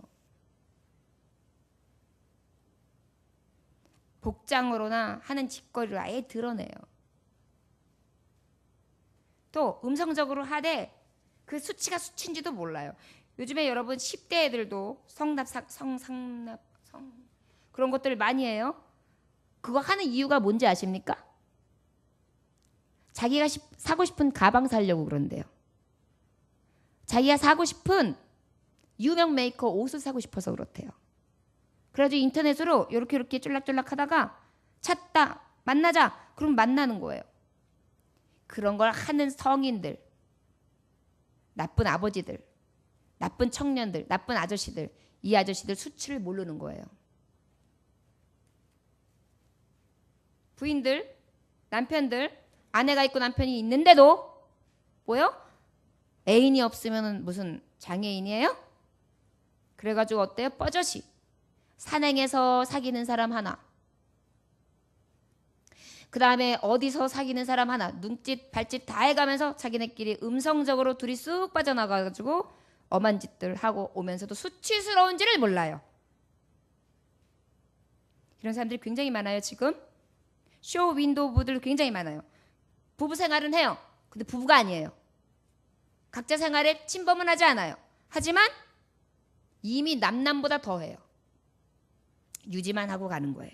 복장으로나 하는 짓거리를 아예 드러내요. 또 음성적으로 하되 그 수치가 수치인지도 몰라요. 요즘에 여러분 10대 애들도 성납 그런 것들을 많이 해요. 그거 하는 이유가 뭔지 아십니까? 자기가 사고 싶은 가방 사려고 그런대요. 자기가 사고 싶은 유명 메이커 옷을 사고 싶어서 그렇대요. 그래가지고 인터넷으로 이렇게 쫄락쫄락 하다가 찾다, 만나자. 그럼 만나는 거예요. 그런 걸 하는 성인들, 나쁜 아버지들, 나쁜 청년들, 나쁜 아저씨들, 이 아저씨들 수치를 모르는 거예요. 부인들, 남편들, 아내가 있고 남편이 있는데도 뭐요? 애인이 없으면 무슨 장애인이에요? 그래가지고 어때요? 뻐젓이 산행에서 사귀는 사람 하나, 그 다음에 어디서 사귀는 사람 하나, 눈짓 발짓 다 해가면서 자기네끼리 음성적으로 둘이 쑥 빠져나가가지고 엄한 짓들 하고 오면서도 수치스러운지를 몰라요. 이런 사람들이 굉장히 많아요. 지금 쇼 윈도우들 굉장히 많아요. 부부 생활은 해요. 근데 부부가 아니에요. 각자 생활에 침범은 하지 않아요. 하지만 이미 남남보다 더해요. 유지만 하고 가는 거예요.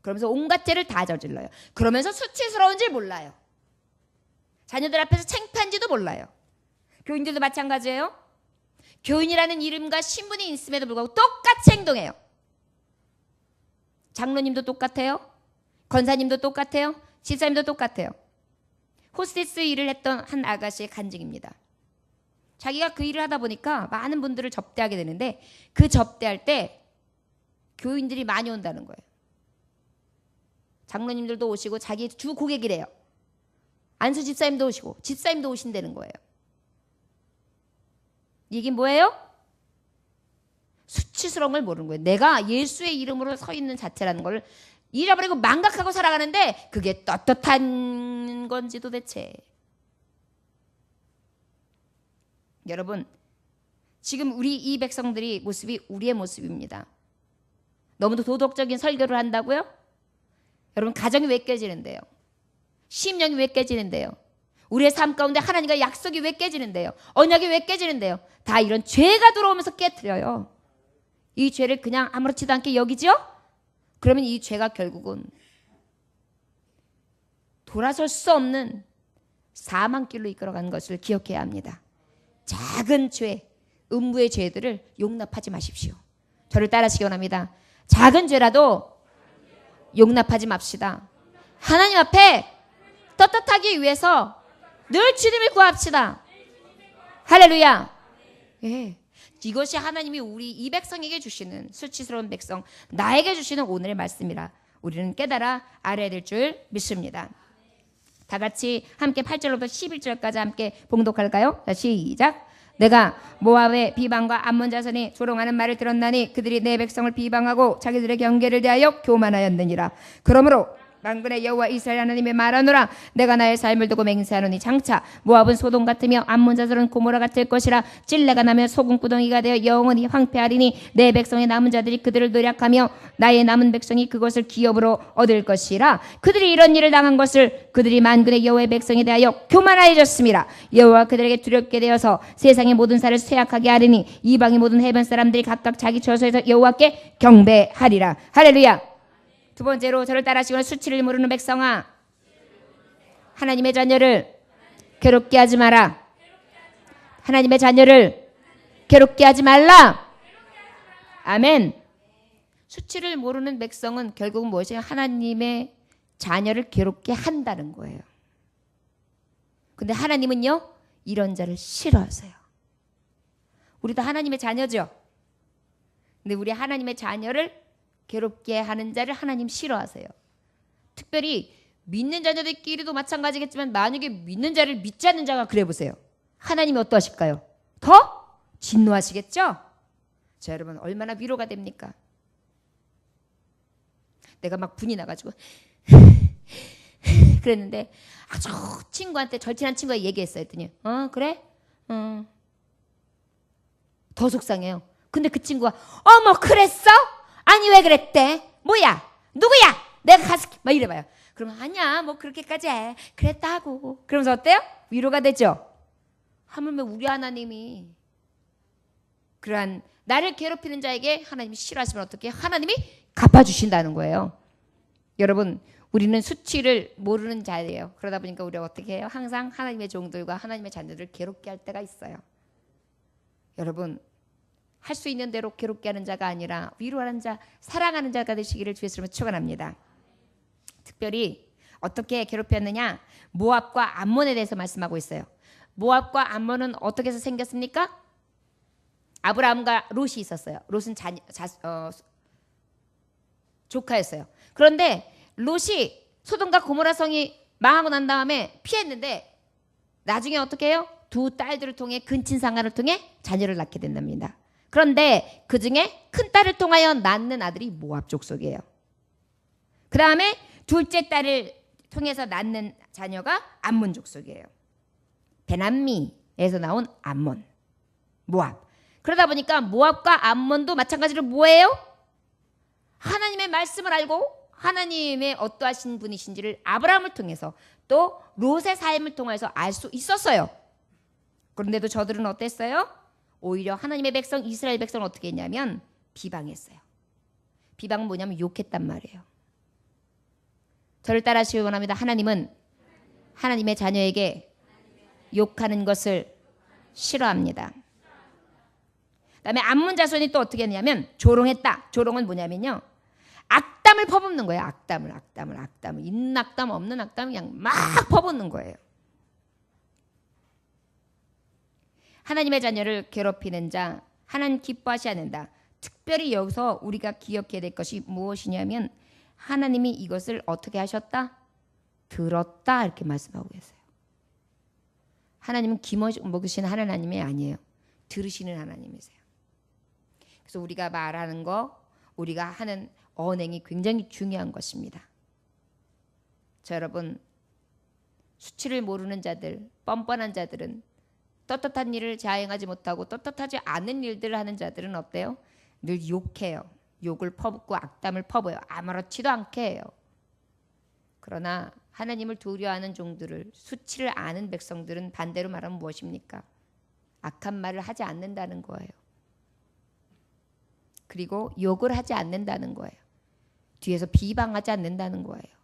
그러면서 온갖 죄를 다 저질러요. 그러면서 수치스러운지 몰라요. 자녀들 앞에서 창피한지도 몰라요. 교인들도 마찬가지예요. 교인이라는 이름과 신분이 있음에도 불구하고 똑같이 행동해요. 장로님도 똑같아요. 권사님도 똑같아요. 집사님도 똑같아요. 호스티스 일을 했던 한 아가씨의 간증입니다. 자기가 그 일을 하다 보니까 많은 분들을 접대하게 되는데 그 접대할 때 교인들이 많이 온다는 거예요. 장로님들도 오시고 자기 주 고객이래요. 안수 집사님도 오시고 집사님도 오신다는 거예요. 이게 뭐예요? 수치스러운 걸 모르는 거예요. 내가 예수의 이름으로 서 있는 자체라는 걸 잃어버리고 망각하고 살아가는데 그게 떳떳한 건지 도대체. 여러분, 지금 우리 이 백성들이 모습이 우리의 모습입니다. 너무도 도덕적인 설교를 한다고요? 여러분, 가정이 왜 깨지는데요? 심령이 왜 깨지는데요? 우리의 삶 가운데 하나님과 약속이 왜 깨지는데요? 언약이 왜 깨지는데요? 다 이런 죄가 들어오면서 깨트려요. 이 죄를 그냥 아무렇지도 않게 여기죠? 그러면 이 죄가 결국은 돌아설 수 없는 사망길로 이끌어가는 것을 기억해야 합니다. 작은 죄, 음부의 죄들을 용납하지 마십시오. 저를 따라하시기 원합니다. 작은 죄라도 용납하지 맙시다. 하나님 앞에 떳떳하기 위해서 늘 주님을 구합시다. 할렐루야. 예. 이것이 하나님이 우리 이 백성에게 주시는 수치스러운 백성, 나에게 주시는 오늘의 말씀이라 우리는 깨달아 알아야 될 줄 믿습니다. 다 같이 함께 8절부터 11절까지 함께 봉독할까요? 자, 시작. 내가 모압의 비방과 암몬 자손이 조롱하는 말을 들었나니 그들이 내 백성을 비방하고 자기들의 경계를 대하여 교만하였느니라. 그러므로 만군의 여호와 이스라엘 하나님의 말하노라. 내가 나의 삶을 두고 맹세하노니 장차 모압은 소돔 같으며 암몬 자손은 고모라 같을 것이라. 찔레가 나며 소금구덩이가 되어 영원히 황폐하리니 내 백성의 남은 자들이 그들을 노략하며 나의 남은 백성이 그것을 기업으로 얻을 것이라. 그들이 이런 일을 당한 것을 그들이 만군의 여호와의 백성에 대하여 교만하여졌음이라. 여호와 그들에게 두렵게 되어서 세상의 모든 살을 쇠약하게 하리니 이방의 모든 해변 사람들이 각각 자기 처소에서 여호와께 경배하리라. 할렐루야. 두 번째로 저를 따라하시거나 수치를 모르는 백성아, 하나님의 자녀를 괴롭게 하지 마라. 하나님의 자녀를 괴롭게 하지 말라. 아멘. 수치를 모르는 백성은 결국은 무엇이에요? 하나님의 자녀를 괴롭게 한다는 거예요. 근데 하나님은요, 이런 자를 싫어하세요. 우리도 하나님의 자녀죠. 근데 우리 하나님의 자녀를 괴롭게 하는 자를 하나님 싫어하세요. 특별히 믿는 자녀들끼리도 마찬가지겠지만 만약에 믿는 자를 믿지 않는 자가 그래 보세요. 하나님이 어떠하실까요? 더 진노하시겠죠? 자, 여러분 얼마나 위로가 됩니까? 내가 막 분이 나가지고 그랬는데 아주 친구한테 절친한 친구가 얘기했어요. 했더니 그래? 더 속상해요. 근데 그 친구가 어머 그랬어? 아니 왜 그랬대? 뭐야? 누구야? 내가 가서 막 이래봐요. 그러면 아니야 뭐 그렇게까지 해. 그랬다고. 그러면서 어때요? 위로가 되죠? 하물며 우리 하나님이 그러한 나를 괴롭히는 자에게 하나님이 싫어하시면 어떻게? 하나님이 갚아주신다는 거예요. 여러분 우리는 수치를 모르는 자예요. 그러다 보니까 우리가 어떻게 해요? 항상 하나님의 종들과 하나님의 자녀들을 괴롭게 할 때가 있어요. 여러분 할 수 있는 대로 괴롭게 하는 자가 아니라 위로하는 자, 사랑하는 자가 되시기를 주의 이름으로 축원합니다. 특별히 어떻게 괴롭혔느냐? 모압과 암몬에 대해서 말씀하고 있어요. 모압과 암몬은 어떻게 해서 생겼습니까? 아브라함과 롯이 있었어요. 롯은 조카였어요. 그런데 롯이 소돔과 고모라 성이 망하고 난 다음에 피했는데 나중에 어떻게 해요? 두 딸들을 통해 근친상간을 통해 자녀를 낳게 된답니다. 그런데 그 중에 큰 딸을 통하여 낳는 아들이 모압 족속이에요. 그 다음에 둘째 딸을 통해서 낳는 자녀가 암몬 족속이에요. 베남미에서 나온 암몬, 모압. 그러다 보니까 모압과 암몬도 마찬가지로 뭐예요? 하나님의 말씀을 알고 하나님의 어떠하신 분이신지를 아브라함을 통해서 또 롯의 삶을 통해서 알 수 있었어요. 그런데도 저들은 어땠어요? 오히려 하나님의 백성 이스라엘 백성은 어떻게 했냐면 비방했어요. 비방은 뭐냐면 욕했단 말이에요. 저를 따라하시기 원합니다. 하나님은 하나님의 자녀에게 욕하는 것을 싫어합니다. 그다음에 암몬 자손이 또 어떻게 했냐면 조롱했다. 조롱은 뭐냐면요. 악담을 퍼붓는 거예요. 악담을. 있는 악담 없는 악담 그냥 막 퍼붓는 거예요. 하나님의 자녀를 괴롭히는 자 하나님 기뻐하지 않는다. 특별히 여기서 우리가 기억해야 될 것이 무엇이냐면 하나님이 이것을 어떻게 하셨다? 들었다 이렇게 말씀하고 계세요. 하나님은 기먹으신 하나님이 아니에요. 들으시는 하나님이세요. 그래서 우리가 말하는 거, 우리가 하는 언행이 굉장히 중요한 것입니다. 자, 여러분, 수치를 모르는 자들, 뻔뻔한 자들은 떳떳한 일을 자행하지 못하고 떳떳하지 않은 일들을 하는 자들은 어때요? 늘 욕해요. 욕을 퍼붓고 악담을 퍼부어요. 아무렇지도 않게 해요. 그러나 하나님을 두려워하는 종들을, 수치를 아는 백성들은 반대로 말하면 무엇입니까? 악한 말을 하지 않는다는 거예요. 그리고 욕을 하지 않는다는 거예요. 뒤에서 비방하지 않는다는 거예요.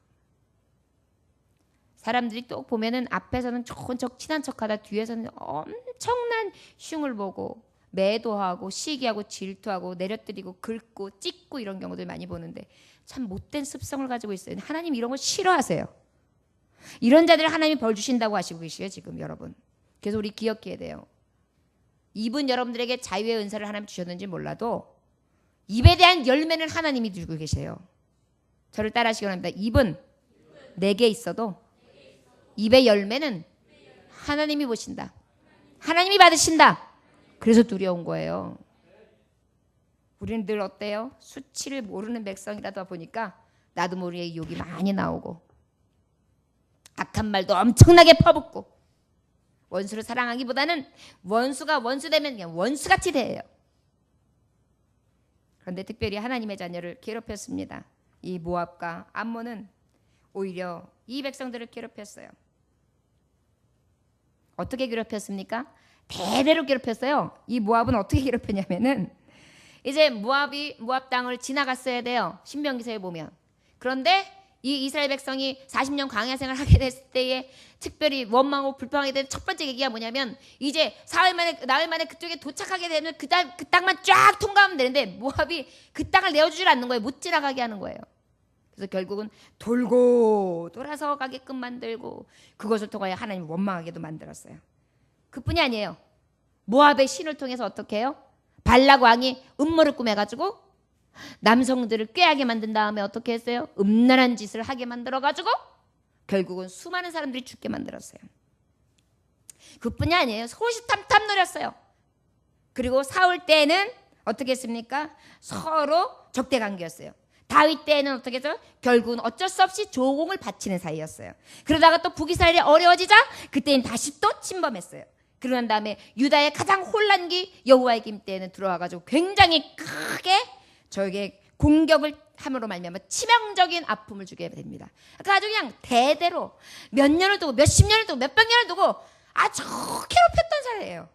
사람들이 또 보면은 앞에서는 좋은 척 친한 척하다 뒤에서는 엄청난 흉을 보고 매도하고 시기하고 질투하고 내려뜨리고 긁고 찢고 이런 경우들 많이 보는데 참 못된 습성을 가지고 있어요. 하나님 이런 거 싫어하세요. 이런 자들 하나님이 벌 주신다고 하시고 계시요 지금 여러분. 그래서 우리 기억해야 돼요. 입은 여러분들에게 자유의 은사를 하나님 주셨는지 몰라도 입에 대한 열매는 하나님이 주고 계세요. 저를 따라하시기 바랍니다. 입은 내게 있어도 입의 열매는 하나님이 보신다. 하나님이 받으신다. 그래서 두려운 거예요. 우리는 늘 어때요? 수치를 모르는 백성이라다 보니까 나도 모르게 욕이 많이 나오고 악한 말도 엄청나게 퍼붓고 원수를 사랑하기보다는 원수가 원수 되면 그냥 원수같이 대해요. 그런데 특별히 하나님의 자녀를 괴롭혔습니다. 이 모압과 암몬은 오히려 이 백성들을 괴롭혔어요. 어떻게 괴롭혔습니까? 대대로 괴롭혔어요. 이 모압은 어떻게 괴롭혔냐면은 이제 모압 땅을 지나갔어야 돼요. 신명기서에 보면. 그런데 이 이스라엘 백성이 40년 광야 생활을 하게 됐을 때에 특별히 원망하고 불평하게 된 첫 번째 계기가 뭐냐면 이제 나흘 만에 그쪽에 도착하게 되면 그 땅만 쫙 통과하면 되는데 모압이 그 땅을 내어주질 않는 거예요. 못 지나가게 하는 거예요. 그래서 결국은 돌고 돌아서 가게끔 만들고 그것을 통하여 하나님 원망하게도 만들었어요. 그뿐이 아니에요. 모압의 신을 통해서 어떻게 해요? 발락 왕이 음모를 꾸며가지고 남성들을 꾀하게 만든 다음에 어떻게 했어요? 음란한 짓을 하게 만들어가지고 결국은 수많은 사람들이 죽게 만들었어요. 그뿐이 아니에요. 호시탐탐 노렸어요. 그리고 사울 때는 어떻게 했습니까? 서로 적대관계였어요. 다윗 때는 어떻게 했어요? 결국은 어쩔 수 없이 조공을 바치는 사이였어요. 그러다가 또 북이스라엘이 어려워지자 그때는 다시 또 침범했어요. 그러난 다음에 유다의 가장 혼란기 여호와의 김 때는 들어와가지고 굉장히 크게 저에게 공격을 함으로 말미암아 치명적인 아픔을 주게 됩니다. 그러니까 아주 그냥 대대로 몇 년을 두고 몇십 년을 두고 몇백 년을 두고 아주 괴롭혔던 사람이에요.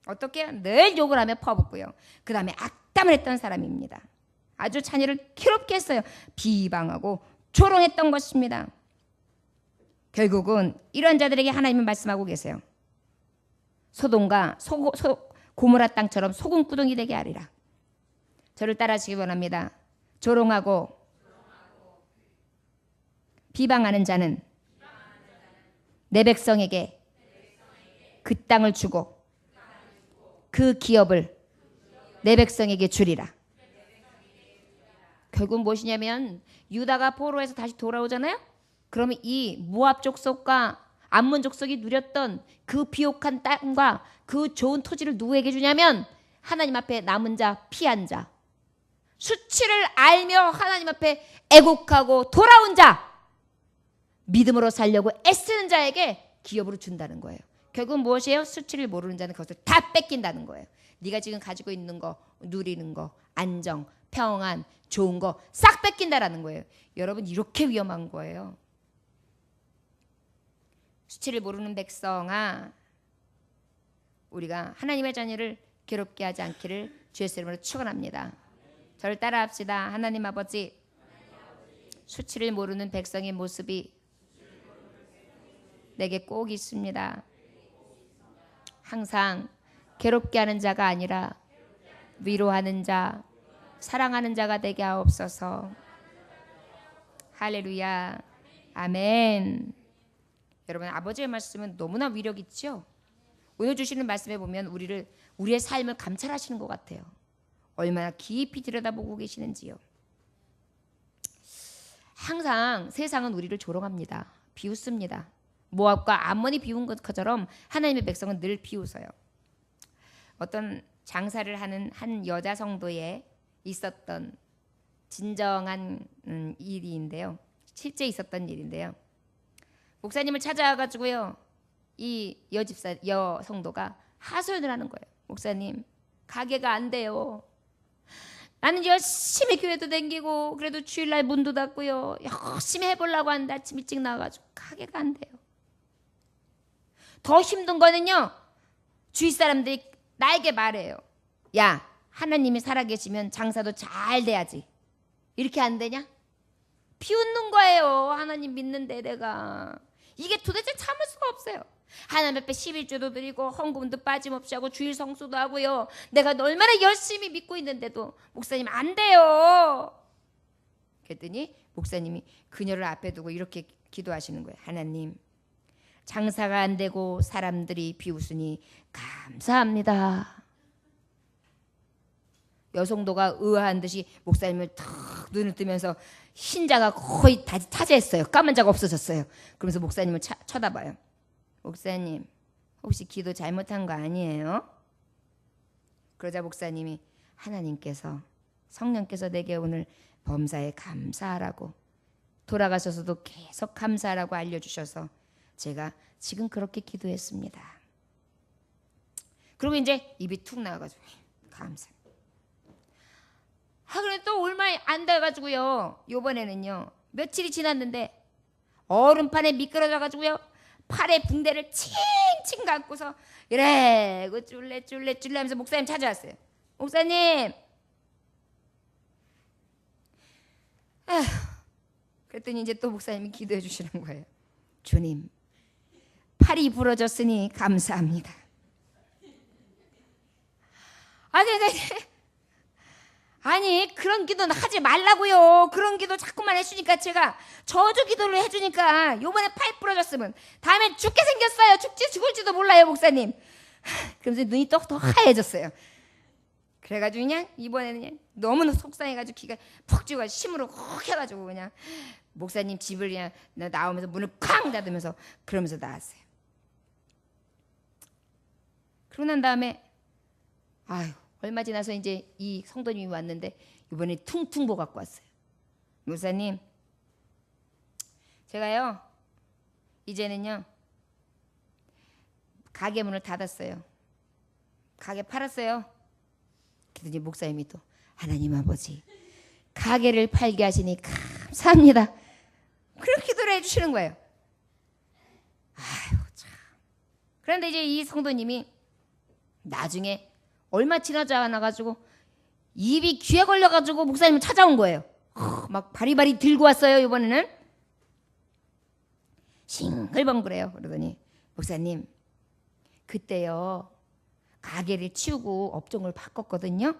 어떻게? 늘 욕을 하며 퍼붓고요. 그 다음에 악담을 했던 사람입니다. 아주 자녀를 괴롭게 했어요. 비방하고 조롱했던 것입니다. 결국은 이런 자들에게 하나님은 말씀하고 계세요. 소돔과 고모라 땅처럼 소금구덩이 되게 하리라. 저를 따라하시기 원합니다. 조롱하고 비방하는 자는 내 백성에게 그 땅을 주고 그 기업을 내 백성에게 주리라. 결국 무엇이냐면 유다가 포로에서 다시 돌아오잖아요. 그러면 이 모압 족속과 암몬 족속이 누렸던 그 비옥한 땅과 그 좋은 토지를 누구에게 주냐면 하나님 앞에 남은 자, 피한 자, 수치를 알며 하나님 앞에 애곡하고 돌아온 자, 믿음으로 살려고 애쓰는 자에게 기업으로 준다는 거예요. 결국 무엇이에요? 수치를 모르는 자는 그것을 다 뺏긴다는 거예요. 네가 지금 가지고 있는 거, 누리는 거, 안정, 평안, 좋은 거 싹 뺏긴다라는 거예요. 여러분 이렇게 위험한 거예요. 수치를 모르는 백성아, 우리가 하나님의 자녀를 괴롭게 하지 않기를 주의 이름으로 축원합니다. 저를 따라합시다. 하나님 아버지, 수치를 모르는 백성의 모습이 내게 꼭 있습니다. 항상 괴롭게 하는 자가 아니라 위로하는 자, 사랑하는 자가 되게 하옵소서. 할렐루야. 아멘. 여러분 아버지의 말씀은 너무나 위력 있죠. 오늘 주시는 말씀에 보면 우리의 삶을 감찰하시는 것 같아요. 얼마나 깊이 들여다보고 계시는지요. 항상 세상은 우리를 조롱합니다. 비웃습니다. 모압과 암몬이 비운 것처럼 하나님의 백성은 늘 비웃어요. 어떤 장사를 하는 한 여자 성도에 있었던 진정한 일인데요. 실제 있었던 일인데요. 목사님을 찾아와가지고요. 이 여성도가 하소연을 하는 거예요. 목사님, 가게가 안 돼요. 나는 열심히 교회도 다니고 그래도 주일날 문도 닫고요. 열심히 해보려고 하는데 아침 일찍 나와가지고 가게가 안 돼요. 더 힘든 거는요. 주위 사람들이 나에게 말해요. 야, 하나님이 살아계시면 장사도 잘 돼야지. 이렇게 안 되냐? 비웃는 거예요. 하나님 믿는데 내가. 이게 도대체 참을 수가 없어요. 하나님 앞에 11조도 드리고 헌금도 빠짐없이 하고 주일 성수도 하고요. 내가 얼마나 열심히 믿고 있는데도 목사님 안 돼요. 그랬더니 목사님이 그녀를 앞에 두고 이렇게 기도하시는 거예요. 하나님, 장사가 안 되고 사람들이 비웃으니 감사합니다. 여성도가 의아한 듯이 목사님을 탁 눈을 뜨면서 흰자가 거의 다 타재했어요. 까만 자가 없어졌어요. 그러면서 목사님을 쳐다봐요. 목사님, 혹시 기도 잘못한 거 아니에요? 그러자 목사님이 하나님께서, 성령께서 내게 오늘 범사에 감사하라고, 돌아가셔서도 계속 감사하라고 알려주셔서 제가 지금 그렇게 기도했습니다. 그리고 이제 입이 툭 나와가지고 감사합니다. 그래 또 얼마 안 돼가지고요. 요번에는요. 며칠이 지났는데 얼음판에 미끄러져가지고요. 팔에 붕대를 칭칭 감고서 이래 쫄래 하면서 목사님 찾아왔어요. 목사님. 그랬더니 이제 또 목사님이 기도해 주시는 거예요. 주님, 팔이 부러졌으니 감사합니다. 아니 그런 기도는 하지 말라고요. 그런 기도 자꾸만 해주니까 제가 저주 기도를 해주니까 요번에 팔 부러졌으면 다음엔 죽게 생겼어요. 죽을지도 몰라요 목사님. 그러면서 눈이 또 더 하얘졌어요. 그래가지고 그냥 이번에는 그냥 너무 속상해가지고 기가 푹 쥐고 심으로 콕 해가지고 그냥 목사님 집을 그냥 나오면서 문을 쾅 닫으면서 그러면서 나왔어요. 그러고 난 다음에 얼마 지나서 이제 이 성도님이 왔는데 이번에 퉁퉁보 갖고 왔어요. 목사님, 제가요 이제는요 가게 문을 닫았어요. 가게 팔았어요. 그랬더니 목사님이 또 하나님 아버지 가게를 팔게 하시니 감사합니다. 그렇게 기도를 해주시는 거예요. 참. 그런데 이제 이 성도님이 나중에 얼마 지나지 않아가지고 입이 귀에 걸려가지고 목사님을 찾아온 거예요. 막 바리바리 들고 왔어요. 이번에는 싱글벙글해요. 그러더니 목사님, 그때요 가게를 치우고 업종을 바꿨거든요.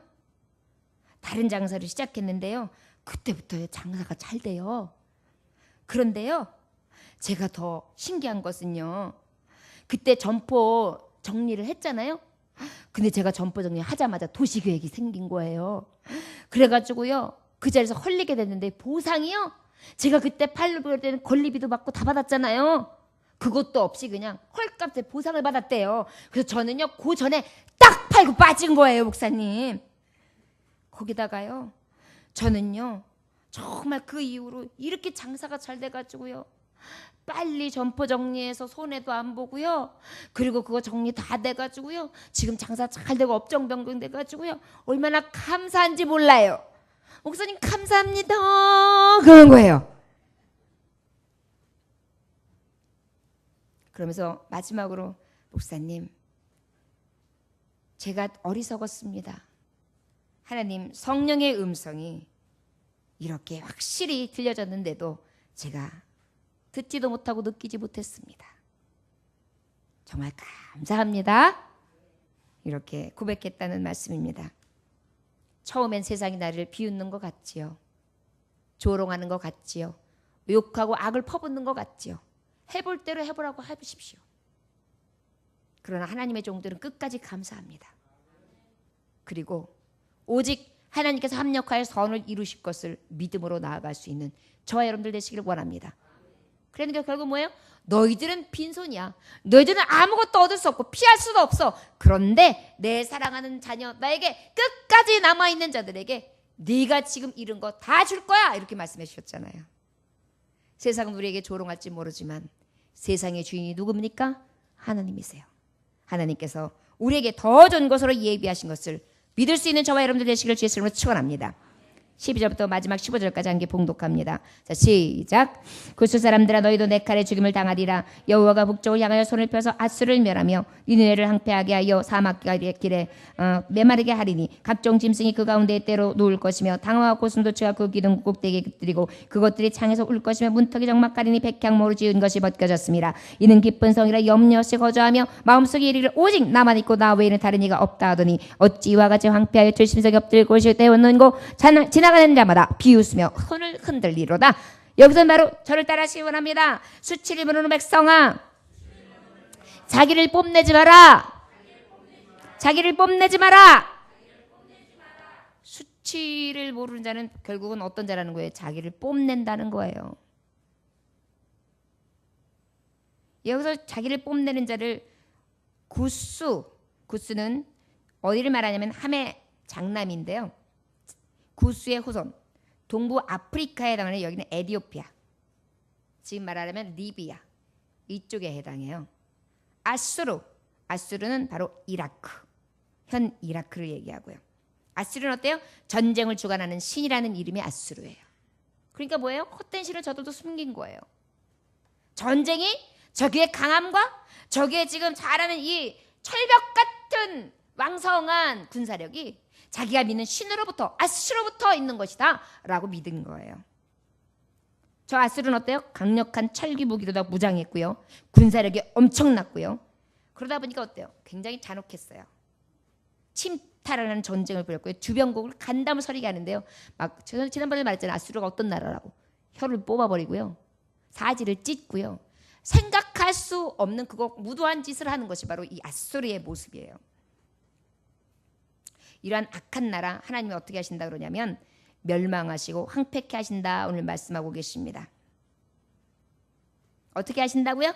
다른 장사를 시작했는데요. 그때부터 장사가 잘 돼요. 그런데요, 제가 더 신기한 것은요, 그때 점포 정리를 했잖아요. 근데 제가 점포 정리 하자마자 도시계획이 생긴 거예요. 그래가지고요 그 자리에서 헐리게 됐는데 보상이요, 제가 그때 팔을 때는 권리비도 받고 다 받았잖아요. 그것도 없이 그냥 헐값에 보상을 받았대요. 그래서 저는요 그 전에 딱 팔고 빠진 거예요 목사님. 거기다가요 저는요 정말 그 이후로 이렇게 장사가 잘 돼가지고요 빨리 점포 정리해서 손해도 안 보고요. 그리고 그거 정리 다 돼가지고요. 지금 장사 잘 되고 업종 변경 돼가지고요. 얼마나 감사한지 몰라요. 목사님 감사합니다. 그런 거예요. 그러면서 마지막으로 목사님, 제가 어리석었습니다. 하나님 성령의 음성이 이렇게 확실히 들려졌는데도 제가 듣지도 못하고 느끼지 못했습니다. 정말 감사합니다. 이렇게 고백했다는 말씀입니다. 처음엔 세상이 나를 비웃는 것 같지요. 조롱하는 것 같지요. 욕하고 악을 퍼붓는 것 같지요. 해볼 대로 해보라고 하십시오. 그러나 하나님의 종들은 끝까지 감사합니다. 그리고 오직 하나님께서 합력하여 선을 이루실 것을 믿음으로 나아갈 수 있는 저와 여러분들 되시기를 원합니다. 그러니까 결국 뭐예요? 너희들은 빈손이야. 너희들은 아무것도 얻을 수 없고 피할 수도 없어. 그런데 내 사랑하는 자녀 나에게 끝까지 남아있는 자들에게 네가 지금 잃은 거 다 줄 거야. 이렇게 말씀해 주셨잖아요. 세상은 우리에게 조롱할지 모르지만 세상의 주인이 누굽니까? 하나님이세요. 하나님께서 우리에게 더 좋은 것으로 예비하신 것을 믿을 수 있는 저와 여러분들 되시기를 주의 이름으로 축원합니다. 12절부터 마지막 15절까지 함께 봉독합니다. 자, 시작. 구스 사람들아 너희도 내 칼에 죽임을 당하리라. 여호와가 북쪽을 향하여 손을 펴서 아수를 멸하며 니느웨를 항폐하게 하여 사막길에 메마르게 하리니 각종 짐승이 그 가운데 때로 누울 것이며 당화와 고슴도치가 그 기둥 꼭대기에 깃들이고 그것들이 창에서 울 것이며 문턱이 적막하리니 백향모로 지은 것이 벗겨졌습니다. 이는 기쁜 성이라 염려 없이 거주하며 마음속에 이르기를 오직 나만 있고 나 외에는 다른 이가 없다 하더니 어찌 이와 같이 황폐하여 절심석이 엎드릴 곳이 되었는고 지나가는 자마다 비웃으며 손을 흔들리로다. 여기서 바로 저를 따라하시기 원합니다. 수치를 모르는 백성아, 자기를 뽐내지 마라. 자기를 뽐내지 마라. 수치를 모르는 자는 결국은 어떤 자라는 거예요? 자기를 뽐낸다는 거예요. 여기서 자기를 뽐내는 자를 구스는 어디를 말하냐면 함의 장남인데요. 구스의 후손, 동부 아프리카에 해당하는 여기는 에티오피아, 지금 말하자면 리비아 이쪽에 해당해요. 아수르는 바로 이라크, 현 이라크를 얘기하고요. 아수르는 어때요? 전쟁을 주관하는 신이라는 이름이 아수르예요. 그러니까 뭐예요? 헛된 신을 저들도 숨긴 거예요. 전쟁이 저기의 강함과 저기의 지금 잘하는 이 철벽 같은 왕성한 군사력이 자기가 믿는 신으로부터, 아수르로부터 있는 것이다 라고 믿은 거예요. 저 아수르는 어때요? 강력한 철기 무기로 다 무장했고요. 군사력이 엄청났고요. 그러다 보니까 어때요? 굉장히 잔혹했어요. 침탈을 하는 전쟁을 벌였고요. 주변국을 간담을 서리게 하는데요. 막 지난번에 말했잖아요. 아수르가 어떤 나라라고. 혀를 뽑아버리고요. 사지를 찢고요. 생각할 수 없는 그거 무도한 짓을 하는 것이 바로 이 아수르의 모습이에요. 이러한 악한 나라 하나님이 어떻게 하신다 그러냐면 멸망하시고 황폐케 하신다 오늘 말씀하고 계십니다. 어떻게 하신다고요?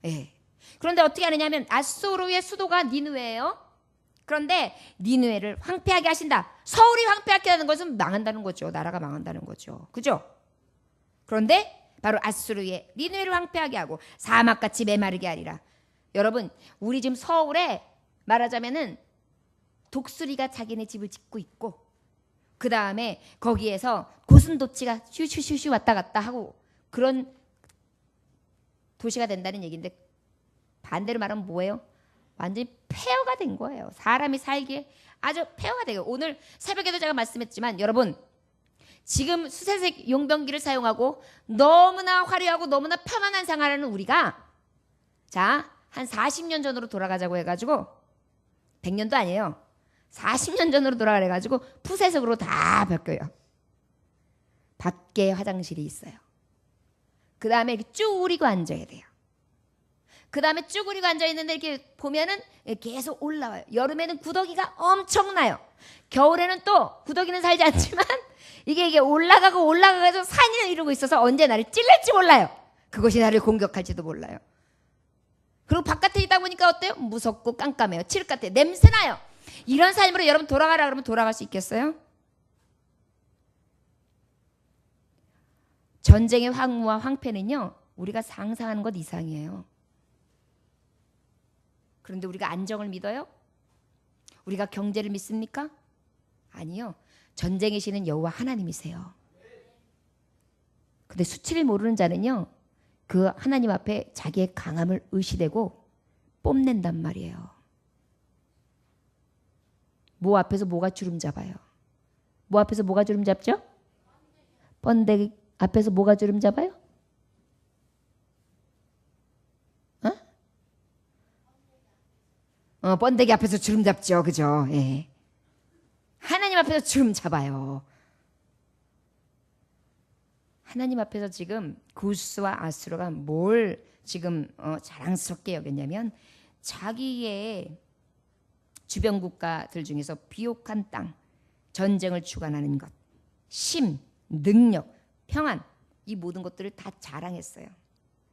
네. 그런데 어떻게 하느냐면 아수르의 수도가 니느웨예요. 그런데 니느웨를 황폐하게 하신다. 서울이 황폐하게 하는 것은 망한다는 거죠. 나라가 망한다는 거죠. 그죠? 그런데 바로 아수르의 니느웨를 황폐하게 하고 사막같이 메마르게 하리라. 여러분 우리 지금 서울에 말하자면은 독수리가 자기네 집을 짓고 있고 그 다음에 거기에서 고슴도치가 슈슈슈슈 왔다 갔다 하고 그런 도시가 된다는 얘기인데 반대로 말하면 뭐예요? 완전히 폐허가 된 거예요. 사람이 살기에 아주 폐허가 돼요. 오늘 새벽에도 제가 말씀했지만 여러분 지금 수세색 용병기를 사용하고 너무나 화려하고 너무나 편안한 생활하는 우리가 자, 한 40년 전으로 돌아가자고 해가지고 100년도 아니에요. 40년 전으로 돌아가래가지고 푸세색으로 다 바뀌어요. 밖에 화장실이 있어요. 그 다음에 쭈그리고 앉아야 돼요. 그 다음에 쭈그리고 앉아있는데 이렇게 보면은 계속 올라와요. 여름에는 구더기가 엄청나요. 겨울에는 또 구더기는 살지 않지만 이게 올라가고 올라가서 산을 이루고 있어서 언제 나를 찔릴지 몰라요. 그것이 나를 공격할지도 몰라요. 그리고 바깥에 있다 보니까 어때요? 무섭고 깜깜해요. 칠흑 같아요. 냄새나요. 이런 삶으로 여러분 돌아가라 그러면 돌아갈 수 있겠어요? 전쟁의 황무와 황폐는요 우리가 상상하는 것 이상이에요. 그런데 우리가 안정을 믿어요? 우리가 경제를 믿습니까? 아니요. 전쟁이시는 여호와 하나님이세요. 근데 수치를 모르는 자는요 그 하나님 앞에 자기의 강함을 의시되고 뽐낸단 말이에요. 뭐 앞에서 뭐가 주름 잡아요? 뭐 앞에서 뭐가 주름 잡죠? 번데기 앞에서 뭐가 주름 잡아요? 번데기 앞에서 주름 잡죠. 그죠? 예. 하나님 앞에서 주름 잡아요. 하나님 앞에서 지금 구스와 아수르가 뭘 지금 자랑스럽게 여겼냐면 자기의 주변 국가들 중에서 비옥한 땅, 전쟁을 주관하는 것, 심, 능력, 평안 이 모든 것들을 다 자랑했어요.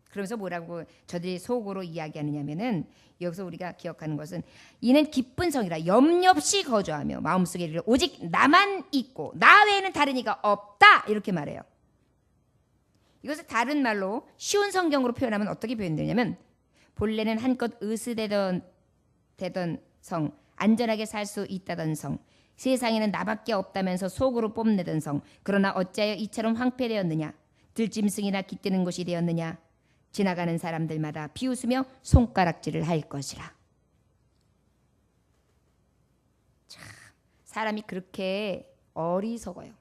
그러면서 뭐라고 저들이 속으로 이야기하느냐면은 여기서 우리가 기억하는 것은 이는 기쁜 성이라 염려 없이 거주하며 마음속에 이르러 오직 나만 있고 나 외에는 다른 이가 없다 이렇게 말해요. 이것을 다른 말로 쉬운 성경으로 표현하면 어떻게 표현되냐면 본래는 한껏 으스대던 성, 안전하게 살 수 있다던 성, 세상에는 나밖에 없다면서 속으로 뽐내던 성, 그러나 어찌하여 이처럼 황폐되었느냐, 들짐승이나 깃드는 곳이 되었느냐, 지나가는 사람들마다 비웃으며 손가락질을 할 것이라. 참, 사람이 그렇게 어리석어요.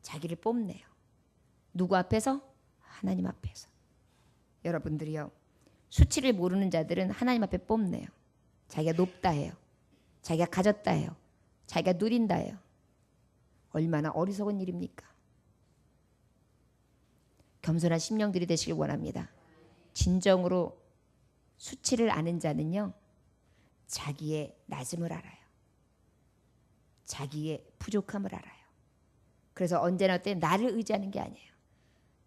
자기를 뽐내요. 누구 앞에서? 하나님 앞에서. 여러분들이요, 수치를 모르는 자들은 하나님 앞에 뽐내요. 자기가 높다 해요. 자기가 가졌다 해요. 자기가 누린다 해요. 얼마나 어리석은 일입니까? 겸손한 심령들이 되시길 원합니다. 진정으로 수치를 아는 자는요, 자기의 낮음을 알아요. 자기의 부족함을 알아요. 그래서 언제나 어때 나를 의지하는 게 아니에요.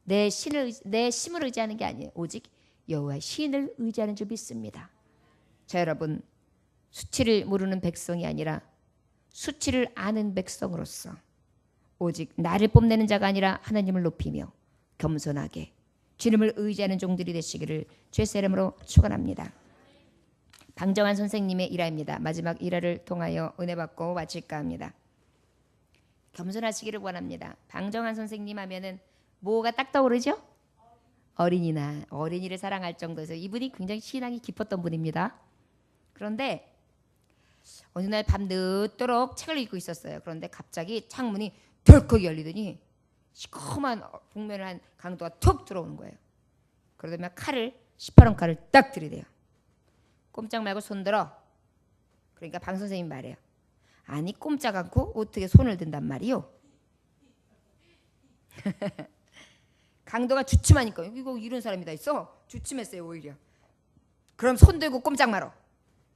내 힘을 의지하는 게 아니에요. 오직 여호와의 신을 의지하는 줄 믿습니다. 자, 여러분, 수치를 모르는 백성이 아니라 수치를 아는 백성으로서 오직 나를 뽐내는 자가 아니라 하나님을 높이며 겸손하게 주님을 의지하는 종들이 되시기를 주의 이름으로 축원합니다. 방정환 선생님의 일화입니다. 마지막 일화를 통하여 은혜 받고 마칠까 합니다. 겸손하시기를 원합니다. 방정환 선생님 하면은 뭐가 딱 떠오르죠? 어린이를 사랑할 정도에서 이분이 굉장히 신앙이 깊었던 분입니다. 그런데 어느 날 밤 늦도록 책을 읽고 있었어요. 그런데 갑자기 창문이 덜컥 열리더니 시커먼 복면을 한 강도가 툭 들어오는 거예요. 그러더니 시퍼런 칼을 딱 들이대요. 꼼짝 말고 손 들어. 그러니까 방 선생님 말이에요. 아니 꼼짝 않고 어떻게 손을 든단 말이요? 강도가 주춤하니까 이거 이런 사람이 다 있어? 주춤했어요 오히려. 그럼 손 들고 꼼짝 말어.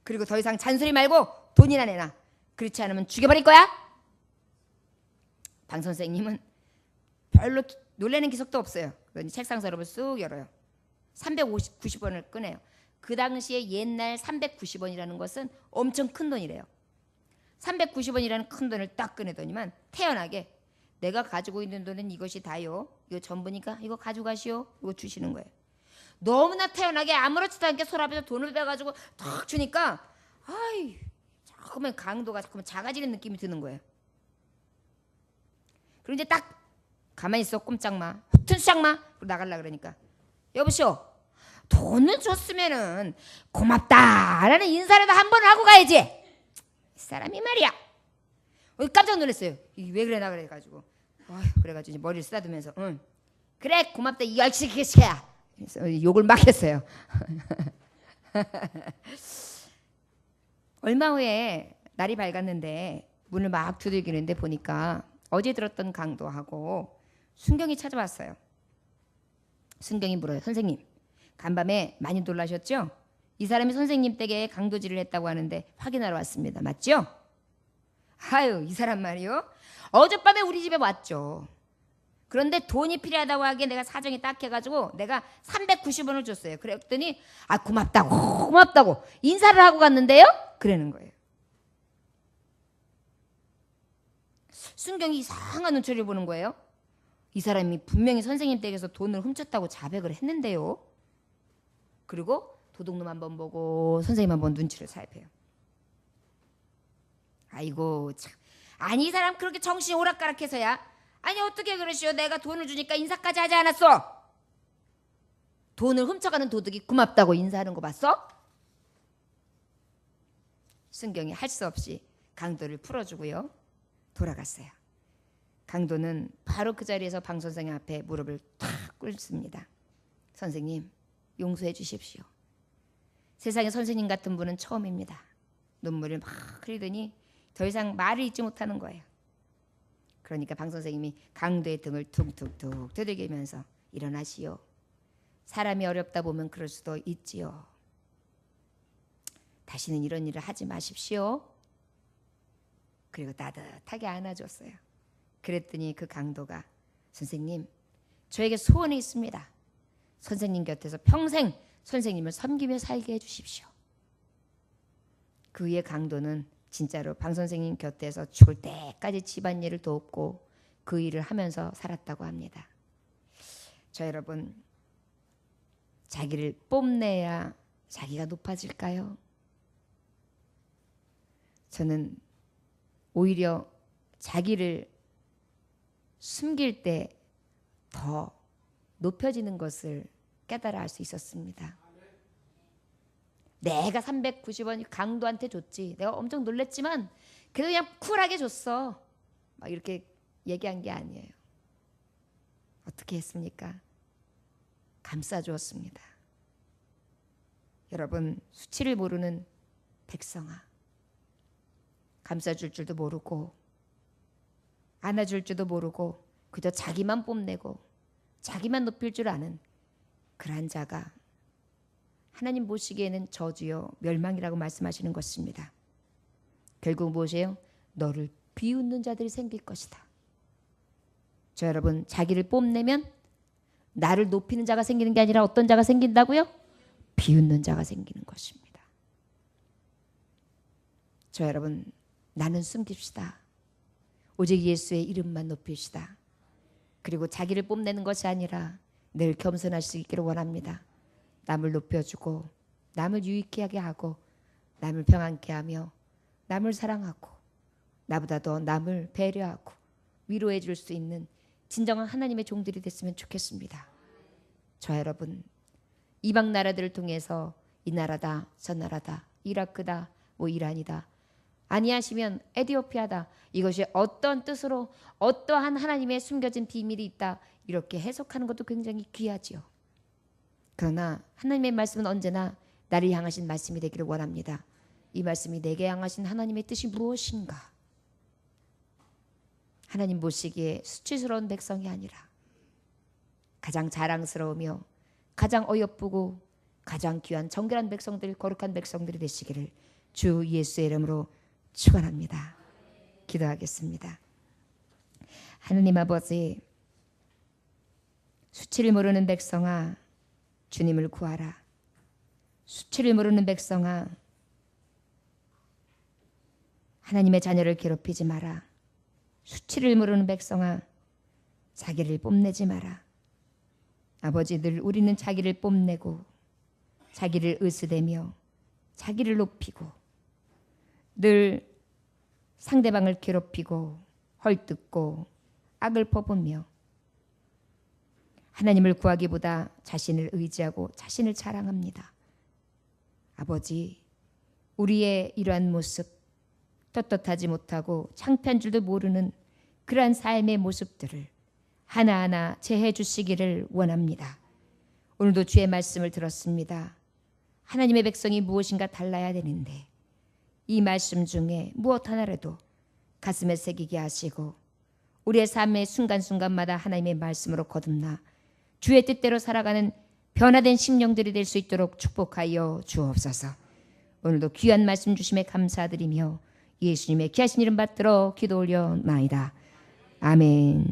그리고 더 이상 잔소리 말고 돈이나 내놔. 그렇지 않으면 죽여버릴 거야? 방 선생님은 별로 놀라는 기색도 없어요. 그러니 책상 서랍을 쑥 열어요. 390원을 꺼내요. 그 당시에 옛날 390원이라는 것은 엄청 큰 돈이래요. 390원이라는 큰 돈을 딱 꺼내더니만 태연하게 내가 가지고 있는 돈은 이것이 다요. 이거 전부니까 이거 가져가시오. 이거 주시는 거예요. 너무나 태연하게 아무렇지도 않게 서랍에서 돈을 빼가지고 탁 주니까 아이 조금은 강도가 조금 작아지는 느낌이 드는 거예요. 그리고 이제 딱 가만히 있어 꼼짝 마. 허튼 시작 마. 그리고 나가려고 그러니까 여보시오. 돈을 줬으면은 고맙다라는 인사라도 한 번 하고 가야지. 이 사람이 말이야. 깜짝 놀랐어요. 왜 그래 나 그래가지고. 그래가지고 머리를 쓰다듬으면서 응. 그래 고맙다 이 열치기새야. 욕을 막 했어요. 얼마 후에 날이 밝았는데 문을 막 두들기는데 보니까 어제 들었던 강도하고 순경이 찾아왔어요. 순경이 물어요. 선생님 간밤에 많이 놀라셨죠? 이 사람이 선생님 댁에 강도질을 했다고 하는데 확인하러 왔습니다. 맞죠? 아유 이 사람 말이요. 어젯밤에 우리 집에 왔죠. 그런데 돈이 필요하다고 하기에 내가 사정이 딱해가지고 내가 390원을 줬어요. 그랬더니 고맙다고 인사를 하고 갔는데요. 그러는 거예요. 순경이 이상한 눈초리를 보는 거예요. 이 사람이 분명히 선생님 댁에서 돈을 훔쳤다고 자백을 했는데요. 그리고 도둑놈 한번 보고 선생님 한번 눈치를 살펴요. 아이고 참. 아니 이 사람 그렇게 정신이 오락가락해서야. 아니 어떻게 그러시오. 내가 돈을 주니까 인사까지 하지 않았어. 돈을 훔쳐가는 도둑이 고맙다고 인사하는 거 봤어? 순경이 할 수 없이 강도를 풀어주고요. 돌아갔어요. 강도는 바로 그 자리에서 방 선생님 앞에 무릎을 탁 꿇습니다. 선생님 용서해 주십시오. 세상에 선생님 같은 분은 처음입니다. 눈물을 막 흘리더니 더 이상 말을 잇지 못하는 거예요. 그러니까 방 선생님이 강도의 등을 툭툭툭 두들기면서 일어나시오. 사람이 어렵다 보면 그럴 수도 있지요. 다시는 이런 일을 하지 마십시오. 그리고 따뜻하게 안아줬어요. 그랬더니 그 강도가 선생님, 저에게 소원이 있습니다. 선생님 곁에서 평생 선생님을 섬기며 살게 해주십시오. 그 후에 강도는 진짜로 방 선생님 곁에서 죽을 때까지 집안일을 돕고 그 일을 하면서 살았다고 합니다. 저 여러분, 자기를 뽐내야 자기가 높아질까요? 저는 오히려 자기를 숨길 때 더 높여지는 것을 깨달아 알 수 있었습니다. 내가 390원 강도한테 줬지. 내가 엄청 놀랬지만 그래도 그냥 쿨하게 줬어. 막 이렇게 얘기한 게 아니에요. 어떻게 했습니까? 감싸주었습니다. 여러분, 수치를 모르는 백성아, 감싸줄 줄도 모르고 안아줄 줄도 모르고 그저 자기만 뽐내고 자기만 높일 줄 아는 그러한 자가 하나님 보시기에는 저주요 멸망이라고 말씀하시는 것입니다. 결국 무엇이에요? 너를 비웃는 자들이 생길 것이다. 저 여러분, 자기를 뽐내면 나를 높이는 자가 생기는 게 아니라 어떤 자가 생긴다고요? 비웃는 자가 생기는 것입니다. 저 여러분, 나는 숨깁시다. 오직 예수의 이름만 높입시다. 그리고 자기를 뽐내는 것이 아니라 늘 겸손할 수 있기를 원합니다. 남을 높여주고 남을 유익하게 하고 남을 평안케 하며 남을 사랑하고 나보다 더 남을 배려하고 위로해 줄 수 있는 진정한 하나님의 종들이 됐으면 좋겠습니다. 저 여러분, 이방 나라들을 통해서 이 나라다 저 나라다 이라크다 뭐 이란이다 아니하시면 에티오피아다, 이것이 어떤 뜻으로 어떠한 하나님의 숨겨진 비밀이 있다, 이렇게 해석하는 것도 굉장히 귀하지요. 그러나 하나님의 말씀은 언제나 나를 향하신 말씀이 되기를 원합니다. 이 말씀이 내게 향하신 하나님의 뜻이 무엇인가? 하나님 보시기에 수치스러운 백성이 아니라 가장 자랑스러우며 가장 어여쁘고 가장 귀한 정결한 백성들, 거룩한 백성들이 되시기를 주 예수의 이름으로 축원합니다. 기도하겠습니다. 하느님 아버지, 수치를 모르는 백성아, 주님을 구하라. 수치를 모르는 백성아, 하나님의 자녀를 괴롭히지 마라. 수치를 모르는 백성아, 자기를 뽐내지 마라. 아버지, 늘 우리는 자기를 뽐내고 자기를 으스대며 자기를 높이고 늘 상대방을 괴롭히고 헐뜯고 악을 퍼부며 하나님을 구하기보다 자신을 의지하고 자신을 자랑합니다. 아버지, 우리의 이러한 모습, 떳떳하지 못하고 창피한 줄도 모르는 그러한 삶의 모습들을 하나하나 제해 주시기를 원합니다. 오늘도 주의 말씀을 들었습니다. 하나님의 백성이 무엇인가 달라야 되는데 이 말씀 중에 무엇 하나라도 가슴에 새기게 하시고 우리의 삶의 순간순간마다 하나님의 말씀으로 거듭나 주의 뜻대로 살아가는 변화된 심령들이 될 수 있도록 축복하여 주옵소서. 오늘도 귀한 말씀 주심에 감사드리며 예수님의 귀하신 이름 받들어 기도 올려나이다. 아멘.